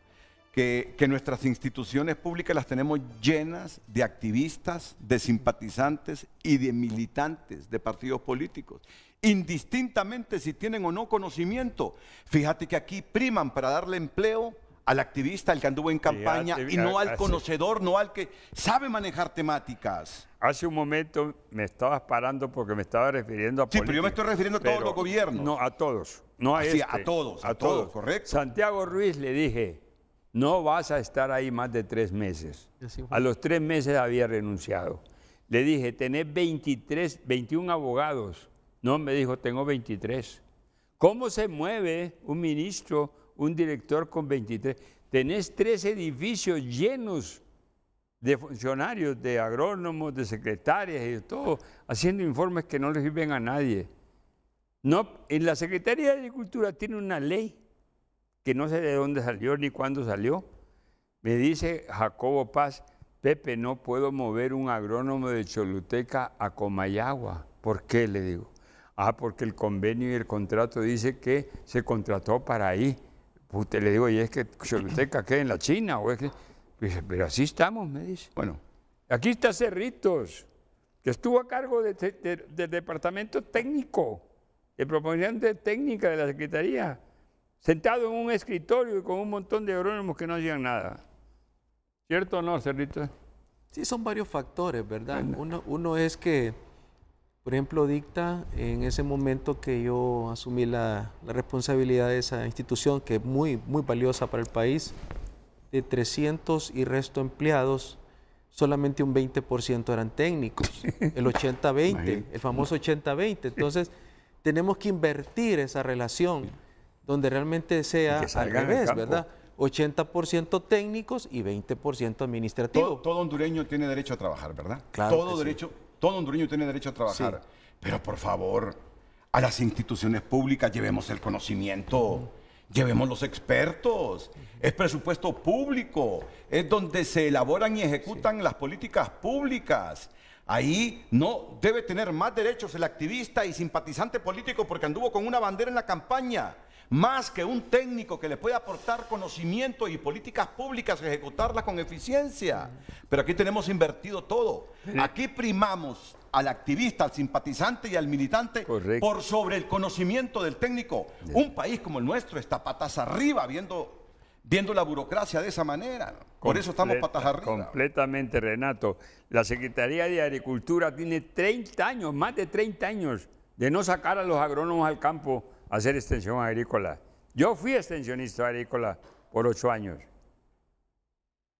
Que nuestras instituciones públicas las tenemos llenas de activistas, de simpatizantes y de militantes de partidos políticos, indistintamente si tienen o no conocimiento. Fíjate que aquí priman para darle empleo al activista, al que anduvo en campaña, y no al conocedor, no al que sabe manejar temáticas. Hace un momento me estabas parando porque me estaba refiriendo a política. Sí, pero yo me estoy refiriendo a todos los gobiernos. No, a todos, no a Sí, este. a todos, correcto. Santiago Ruiz le dije, no vas a estar ahí más de 3 meses. A los 3 meses había renunciado. Le dije, tenés 21 abogados. No, me dijo, tengo 23. ¿Cómo se mueve un ministro, un director con 23? Tenés 3 edificios llenos de funcionarios, de agrónomos, de secretarias y de todo, haciendo informes que no le sirven a nadie. No, en la Secretaría de Agricultura tiene una ley que no sé de dónde salió ni cuándo salió. Me dice Jacobo Paz, Pepe, no puedo mover un agrónomo de Choluteca a Comayagua. ¿Por qué? Le digo. Porque el convenio y el contrato dice que se contrató para ahí. Usted le digo, ¿y es que Choluteca queda en la China? ¿O es que? Pero así estamos, me dice. Bueno. Aquí está Cerritos, que estuvo a cargo del departamento técnico, de proposición de técnica de la Secretaría, sentado en un escritorio y con un montón de agrónomos que no hacían nada. ¿Cierto o no, Cerritos? Sí, son varios factores, ¿verdad? Uno es que, por ejemplo, dicta en ese momento que yo asumí la responsabilidad de esa institución, que es muy, muy valiosa para el país, de 300 y resto empleados, solamente un 20% eran técnicos, el 80-20, el famoso 80-20. Entonces, tenemos que invertir esa relación donde realmente sea al revés, ¿verdad? 80% técnicos y 20% administrativos. Todo hondureño tiene derecho a trabajar, ¿verdad? Claro Todo hondureño tiene derecho a trabajar. Sí. Pero por favor, a las instituciones públicas llevemos el conocimiento, llevemos los expertos. Es presupuesto público, es donde se elaboran y ejecutan las políticas públicas. Ahí no debe tener más derechos el activista y simpatizante político porque anduvo con una bandera en la campaña, más que un técnico que le puede aportar conocimiento y políticas públicas, ejecutarlas con eficiencia. Pero aquí tenemos invertido todo. Aquí primamos al activista, al simpatizante y al militante por sobre el conocimiento del técnico. Un país como el nuestro está patas arriba viendo la burocracia de esa manera. Por eso estamos patas arriba. Completamente, Renato. La Secretaría de Agricultura tiene 30 años, más de 30 años, de no sacar a los agrónomos al campo a hacer extensión agrícola. Yo fui extensionista agrícola por 8 años.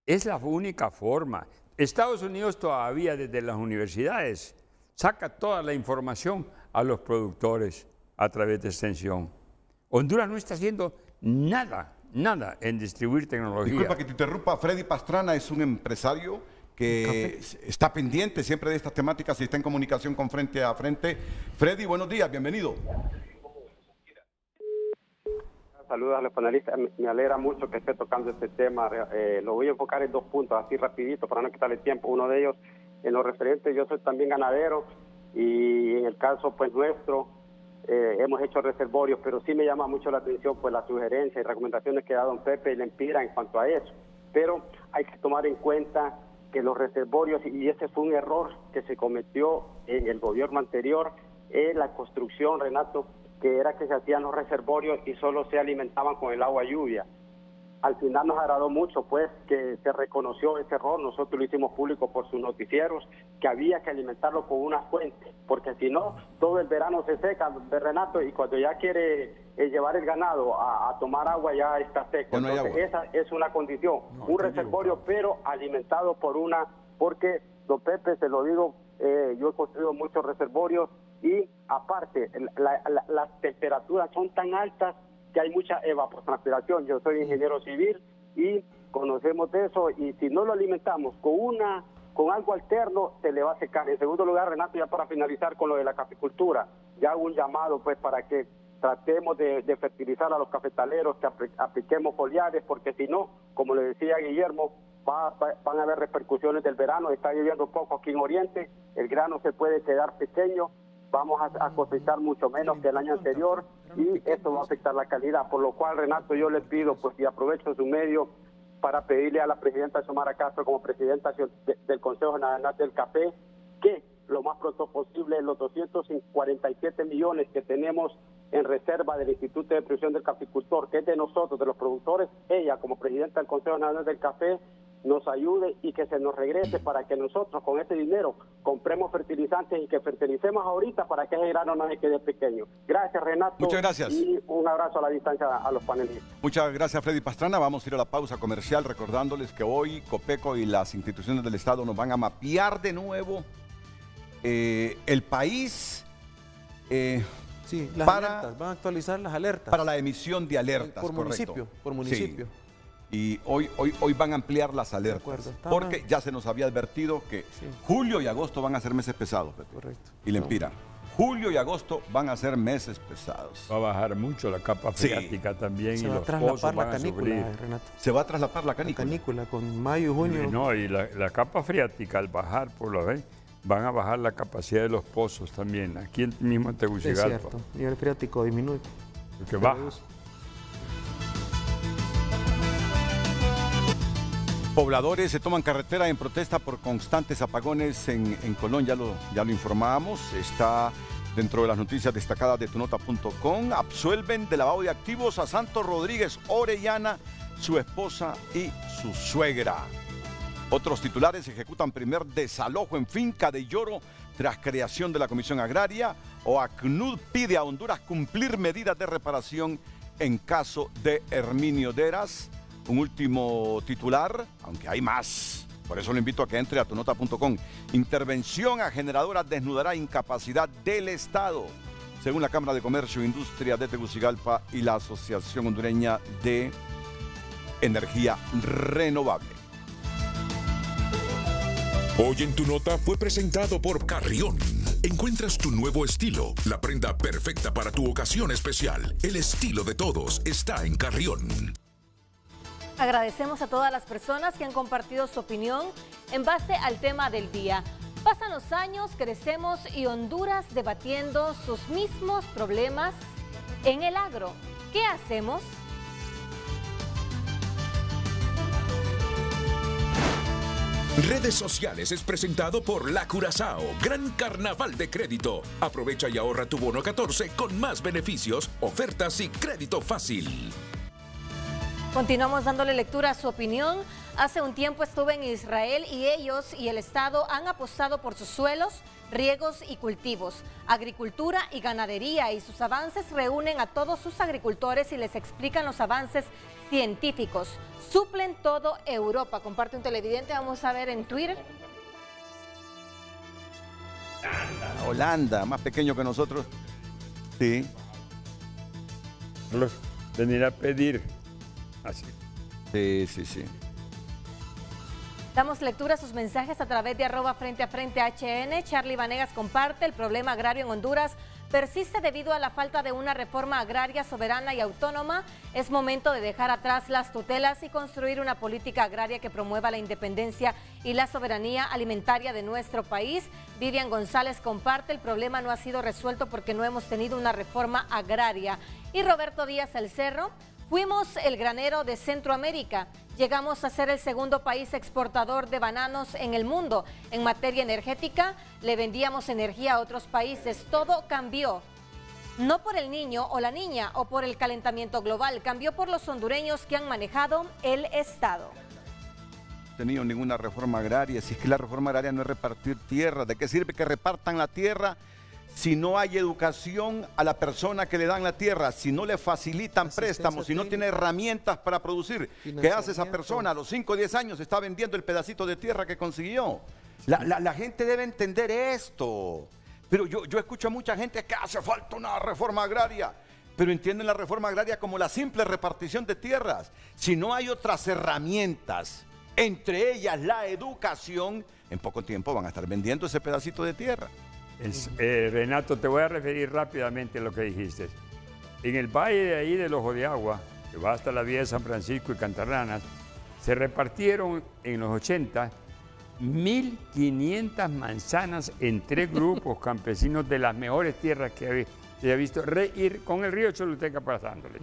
Es la única forma. Estados Unidos todavía desde las universidades saca toda la información a los productores a través de extensión. Honduras no está haciendo nada en distribuir tecnología. Disculpa que te interrumpa, Freddy Pastrana es un empresario que está pendiente siempre de estas temáticas y está en comunicación con Frente a Frente. Freddy, buenos días, bienvenido. Saludos a los panelistas, me alegra mucho que esté tocando este tema. Lo voy a enfocar en 2 puntos, así rapidito, para no quitarle tiempo. Uno de ellos, en lo referente, yo soy también ganadero y en el caso pues nuestro, hemos hecho reservorios, pero sí me llama mucho la atención pues las sugerencias y recomendaciones que da don Pepe y Lempira en cuanto a eso. Pero hay que tomar en cuenta que los reservorios, y ese fue un error que se cometió en el gobierno anterior, en la construcción, Renato, que era que se hacían los reservorios y solo se alimentaban con el agua lluvia. Al final nos agradó mucho, pues, que se reconoció ese error. Nosotros lo hicimos público por sus noticieros, que había que alimentarlo con una fuente, porque si no, todo el verano se seca, Renato, y cuando ya quiere llevar el ganado a tomar agua, ya está seco. No Entonces, esa es una condición. Un reservorio, pero alimentado por una, porque, don Pepe, se lo digo, yo he construido muchos reservorios, y aparte, las temperaturas son tan altas que hay mucha evapotranspiración. Yo soy ingeniero civil y conocemos de eso, y si no lo alimentamos con algo alterno, se le va a secar. En segundo lugar, Renato, ya para finalizar con lo de la caficultura, ya hago un llamado pues para que tratemos de fertilizar a los cafetaleros, que apliquemos foliares, porque si no, como le decía Guillermo, van a haber repercusiones del verano. Está lloviendo poco aquí en Oriente, el grano se puede quedar pequeño, vamos a cosechar mucho menos que el año anterior y esto va a afectar la calidad. Por lo cual, Renato, yo le pido, pues, y aprovecho su medio para pedirle a la presidenta Xiomara Castro, como presidenta del Consejo Nacional del Café, que lo más pronto posible los 247 millones que tenemos en reserva del Instituto de Previsión del Caficultor, que es de nosotros, de los productores, ella como presidenta del Consejo Nacional del Café, nos ayude y que se nos regrese para que nosotros con ese dinero compremos fertilizantes y que fertilicemos ahorita para que ese grano no se quede pequeño. Gracias, Renato. Muchas gracias. Y un abrazo a la distancia a los panelistas. Muchas gracias, Freddy Pastrana. Vamos a ir a la pausa comercial recordándoles que hoy Copeco y las instituciones del Estado nos van a mapear de nuevo el país. Sí, las alertas, van a actualizar las alertas. Para la emisión de alertas, por municipio, por municipio. Sí. Y hoy van a ampliar las alertas, porque ya se nos había advertido que julio y agosto van a ser meses pesados, Pepe. Correcto. Y Lempira, julio y agosto van a ser meses pesados. Va a bajar mucho la capa freática también Se y va los a pozos traslapar van la a canícula, sufrir. Renato. Se va a traslapar la canícula. La canícula con mayo y junio. No, y la capa freática al bajar, por lo ven, van a bajar la capacidad de los pozos también. Aquí mismo en Es Tegucigalpa. cierto, el nivel freático disminuye. Porque baja. Pobladores se toman carretera en protesta por constantes apagones en Colón, ya lo informábamos, está dentro de las noticias destacadas de tunota.com. Absuelven de lavado de activos a Santos Rodríguez Orellana, su esposa y su suegra. Otros titulares: ejecutan primer desalojo en finca de Lloro tras creación de la Comisión Agraria. O ACNUD pide a Honduras cumplir medidas de reparación en caso de Herminio Deras. Un último titular, aunque hay más, por eso lo invito a que entre a tunota.com. Intervención a generadoras desnudará incapacidad del Estado, según la Cámara de Comercio e Industria de Tegucigalpa y la Asociación Hondureña de Energía Renovable. Hoy en Tu Nota fue presentado por Carrión. Encuentras tu nuevo estilo, la prenda perfecta para tu ocasión especial. El estilo de todos está en Carrión. Agradecemos a todas las personas que han compartido su opinión en base al tema del día. Pasan los años, crecemos y Honduras debatiendo sus mismos problemas en el agro. ¿Qué hacemos? Redes Sociales es presentado por La Curazao, Gran Carnaval de Crédito. Aprovecha y ahorra tu bono 14 con más beneficios, ofertas y crédito fácil. Continuamos dándole lectura a su opinión. Hace un tiempo estuve en Israel y ellos y el Estado han apostado por sus suelos, riegos y cultivos, agricultura y ganadería, y sus avances reúnen a todos sus agricultores y les explican los avances científicos. Suplen todo Europa. Comparte un televidente, vamos a ver en Twitter. Holanda, más pequeño que nosotros. Sí. Venir a pedir. Así. Sí. Damos lectura a sus mensajes a través de @FrenteAFrenteHN. Charlie Vanegas comparte: el problema agrario en Honduras persiste debido a la falta de una reforma agraria soberana y autónoma. Es momento de dejar atrás las tutelas y construir una política agraria que promueva la independencia y la soberanía alimentaria de nuestro país. Vivian González comparte: el problema no ha sido resuelto porque no hemos tenido una reforma agraria. Y Roberto Díaz El Cerro: fuimos el granero de Centroamérica. Llegamos a ser el segundo país exportador de bananos en el mundo. En materia energética, le vendíamos energía a otros países. Todo cambió. No por el niño o la niña o por el calentamiento global. Cambió por los hondureños que han manejado el Estado. No he tenido ninguna reforma agraria. Si es que la reforma agraria no es repartir tierra, ¿de qué sirve que repartan la tierra si no hay educación a la persona que le dan la tierra, si no le facilitan préstamos, si no tiene herramientas para producir? ¿Qué hace esa persona? A los 5 o 10 años está vendiendo el pedacito de tierra que consiguió. La gente debe entender esto. Pero yo escucho a mucha gente que hace falta una reforma agraria, pero entienden la reforma agraria como la simple repartición de tierras. Si no hay otras herramientas, entre ellas la educación, en poco tiempo van a estar vendiendo ese pedacito de tierra. Renato, te voy a referir rápidamente a lo que dijiste. En el valle de ahí del Ojo de Agua, que va hasta la vía de San Francisco y Cantarranas, Se repartieron en los 80 1.500 manzanas en 3 grupos campesinos de las mejores tierras que he visto, ir con el río Choluteca pasándole.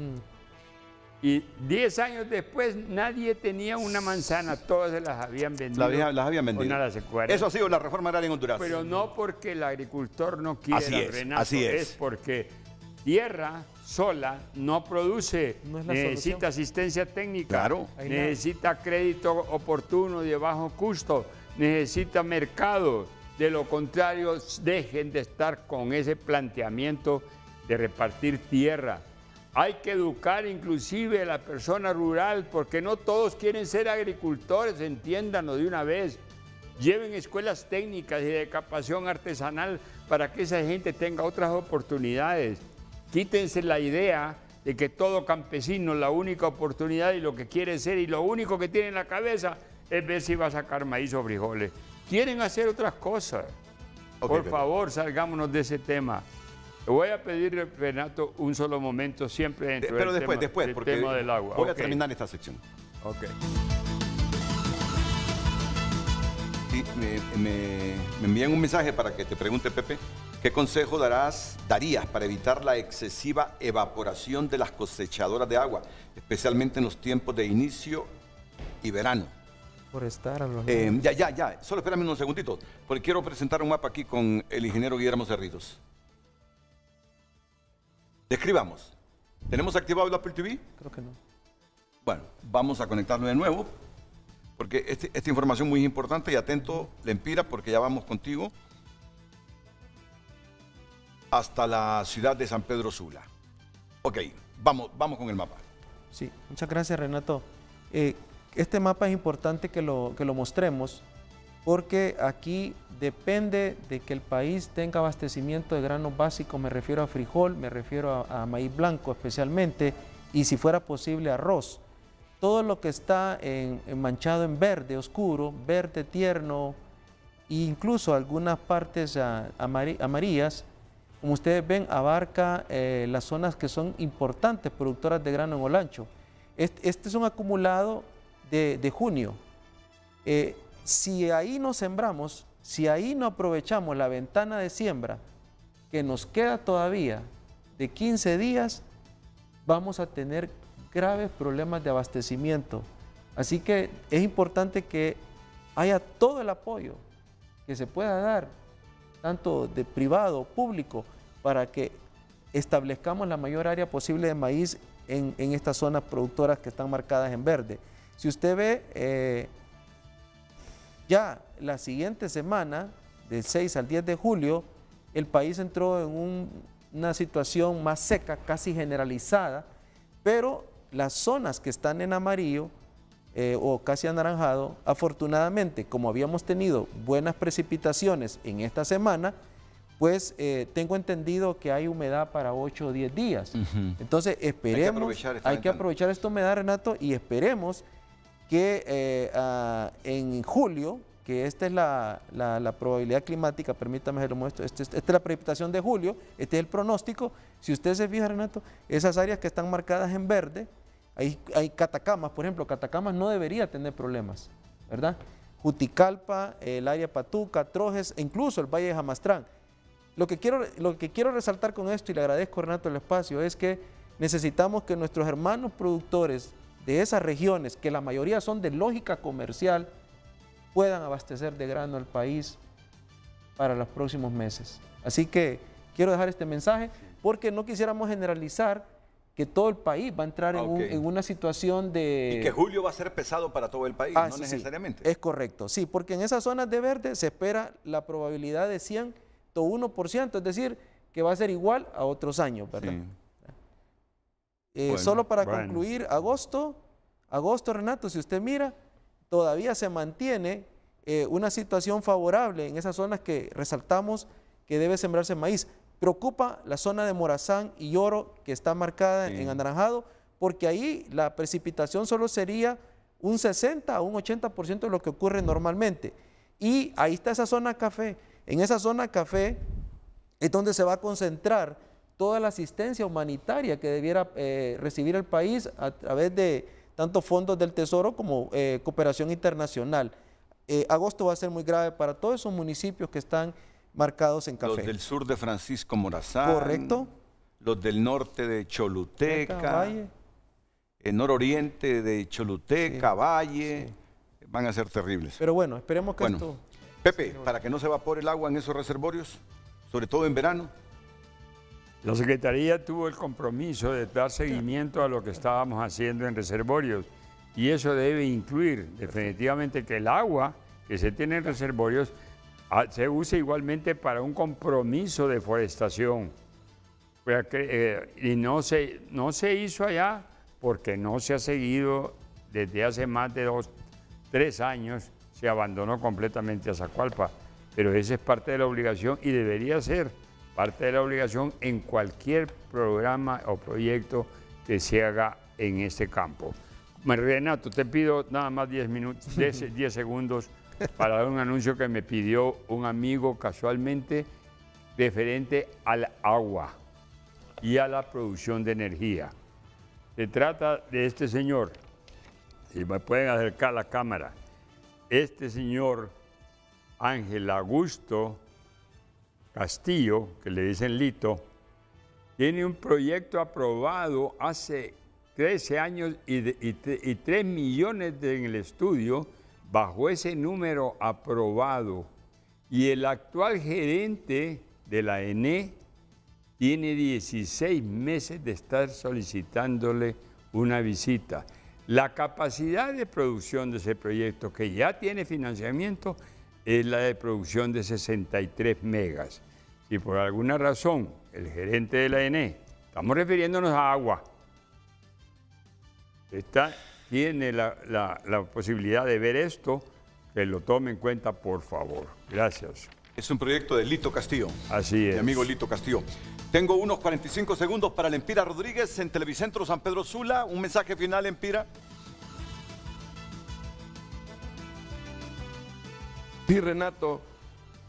Y 10 años después nadie tenía una manzana, todas se las habían vendido. Las habían vendido. Nada se cuadra. Eso ha sido la reforma agraria en Honduras. Pero no porque el agricultor no quiera, Renato, así es. porque tierra sola no produce, No es la necesita solución. asistencia técnica, Claro. necesita crédito oportuno de bajo costo, necesita mercado. De lo contrario, dejen de estar con ese planteamiento de repartir tierra. Hay que educar inclusive a la persona rural, porque no todos quieren ser agricultores, entiéndanlo de una vez. Lleven escuelas técnicas y de capacitación artesanal para que esa gente tenga otras oportunidades. Quítense la idea de que todo campesino, la única oportunidad y lo que quiere ser y lo único que tiene en la cabeza es ver si va a sacar maíz o frijoles. Quieren hacer otras cosas. Por favor, salgámonos de ese tema. Le voy a pedir, Renato, un solo momento siempre dentro Pero del después, tema, porque del tema del agua. voy a Ok. terminar esta sección. Ok. Sí, me envían un mensaje para que te pregunte, Pepe, ¿qué consejo darías para evitar la excesiva evaporación de las cosechadoras de agua, especialmente en los tiempos de inicio y verano? Por estar a los Ya. Solo espérame unos segunditos, porque quiero presentar un mapa aquí con el ingeniero Guillermo Cerritos. Describamos. ¿Tenemos activado el Apple TV? Creo que no. Bueno, vamos a conectarlo de nuevo, porque esta información muy importante, y atento, Lempira, porque ya vamos contigo hasta la ciudad de San Pedro Sula. Ok, vamos con el mapa. Sí, muchas gracias, Renato. Este mapa es importante que lo mostremos, porque aquí depende de que el país tenga abastecimiento de granos básicos, me refiero a frijol, me refiero a maíz blanco especialmente, y si fuera posible arroz. Todo lo que está manchado en verde oscuro, verde tierno, e incluso algunas partes amarillas, como ustedes ven, abarca las zonas que son importantes productoras de grano en Olancho. Este es un acumulado de junio. Si ahí no sembramos, si ahí no aprovechamos la ventana de siembra que nos queda todavía de 15 días, vamos a tener graves problemas de abastecimiento. Así que es importante que haya todo el apoyo que se pueda dar, tanto de privado, público, para que establezcamos la mayor área posible de maíz en estas zonas productoras que están marcadas en verde. Si usted ve, ya la siguiente semana, del 6 al 10 de julio, el país entró en una situación más seca, casi generalizada, pero las zonas que están en amarillo o casi anaranjado, afortunadamente, como habíamos tenido buenas precipitaciones en esta semana, pues tengo entendido que hay humedad para 8 o 10 días. Entonces esperemos, hay que aprovechar esta humedad, Renato, y esperemos que en julio, que esta es la probabilidad climática, permítame que lo muestro, esta es la precipitación de julio, este es el pronóstico. Si usted se fija, Renato, esas áreas que están marcadas en verde, hay Catacamas, por ejemplo, Catacamas no debería tener problemas, ¿verdad? Juticalpa, el área Patuca, Trojes, e incluso el Valle de Jamastrán. Lo que quiero resaltar con esto, y le agradezco, Renato, el espacio, es que necesitamos que nuestros hermanos productores de esas regiones, que la mayoría son de lógica comercial, puedan abastecer de grano al país para los próximos meses. Así que quiero dejar este mensaje porque no quisiéramos generalizar que todo el país va a entrar en una situación de... Y que julio va a ser pesado para todo el país, no sí, necesariamente. Sí, es correcto, sí, porque en esas zonas de verde se espera la probabilidad de 101%, es decir, que va a ser igual a otros años, ¿verdad? Sí. Bueno, solo para concluir, agosto, Renato, si usted mira, todavía se mantiene una situación favorable en esas zonas que resaltamos que debe sembrarse maíz. Preocupa la zona de Morazán y Oro, que está marcada en anaranjado, porque ahí la precipitación solo sería un 60 a un 80% de lo que ocurre normalmente. Y ahí está esa zona café. En esa zona café es donde se va a concentrar toda la asistencia humanitaria que debiera recibir el país a través de tanto fondos del Tesoro como cooperación internacional. Agosto va a ser muy grave para todos esos municipios que están marcados en café. Los del sur de Francisco Morazán. Correcto. Los del norte de Choluteca. Valle. El nororiente de Choluteca, Sí, Valle. sí. Van a ser terribles. Pero bueno, esperemos que Bueno, esto... Pepe, para que no se evapore el agua en esos reservorios, sobre todo en verano. La Secretaría tuvo el compromiso de dar seguimiento a lo que estábamos haciendo en reservorios y eso debe incluir definitivamente que el agua que se tiene en reservorios se use igualmente para un compromiso de forestación. Y no se hizo allá porque no se ha seguido desde hace más de 3 años, se abandonó completamente a Zacualpa, pero esa es parte de la obligación y debería ser parte de la obligación en cualquier programa o proyecto que se haga en este campo. Renato, te pido nada más 10 segundos para dar un anuncio que me pidió un amigo casualmente referente al agua y a la producción de energía. Se trata de este señor, si me pueden acercar la cámara, este señor Ángel Augusto Castillo, que le dicen Lito, tiene un proyecto aprobado hace 13 años y 3 millones en el estudio bajo ese número aprobado. Y el actual gerente de la ENE tiene 16 meses de estar solicitándole una visita. La capacidad de producción de ese proyecto, que ya tiene financiamiento, es la de producción de 63 megas. Si por alguna razón el gerente de la ENE, estamos refiriéndonos a agua, tiene la posibilidad de ver esto, que lo tome en cuenta, por favor. Gracias. Es un proyecto de Lito Castillo. Así es. Mi amigo Lito Castillo. Tengo unos 45 segundos para el Empira Rodríguez en Televicentro San Pedro Sula. Un mensaje final, Empira. Sí, Renato,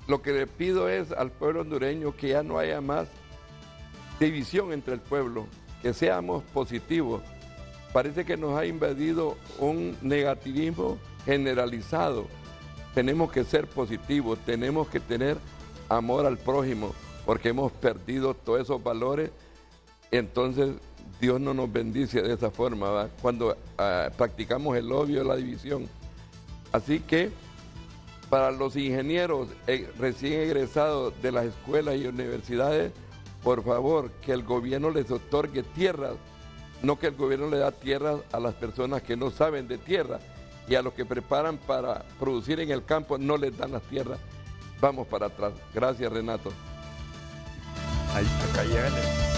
lo que le pido es al pueblo hondureño que ya no haya más división entre el pueblo, que seamos positivos. Parece que nos ha invadido un negativismo generalizado. Tenemos que ser positivos, tenemos que tener amor al prójimo, porque hemos perdido todos esos valores. Entonces Dios no nos bendice de esa forma, ¿va? Cuando practicamos el odio, la división. Así que para los ingenieros recién egresados de las escuelas y universidades, por favor, que el gobierno les otorgue tierras, no que el gobierno le da tierras a las personas que no saben de tierra, y a los que preparan para producir en el campo no les dan las tierras. Vamos para atrás. Gracias, Renato. Ahí, acá llega.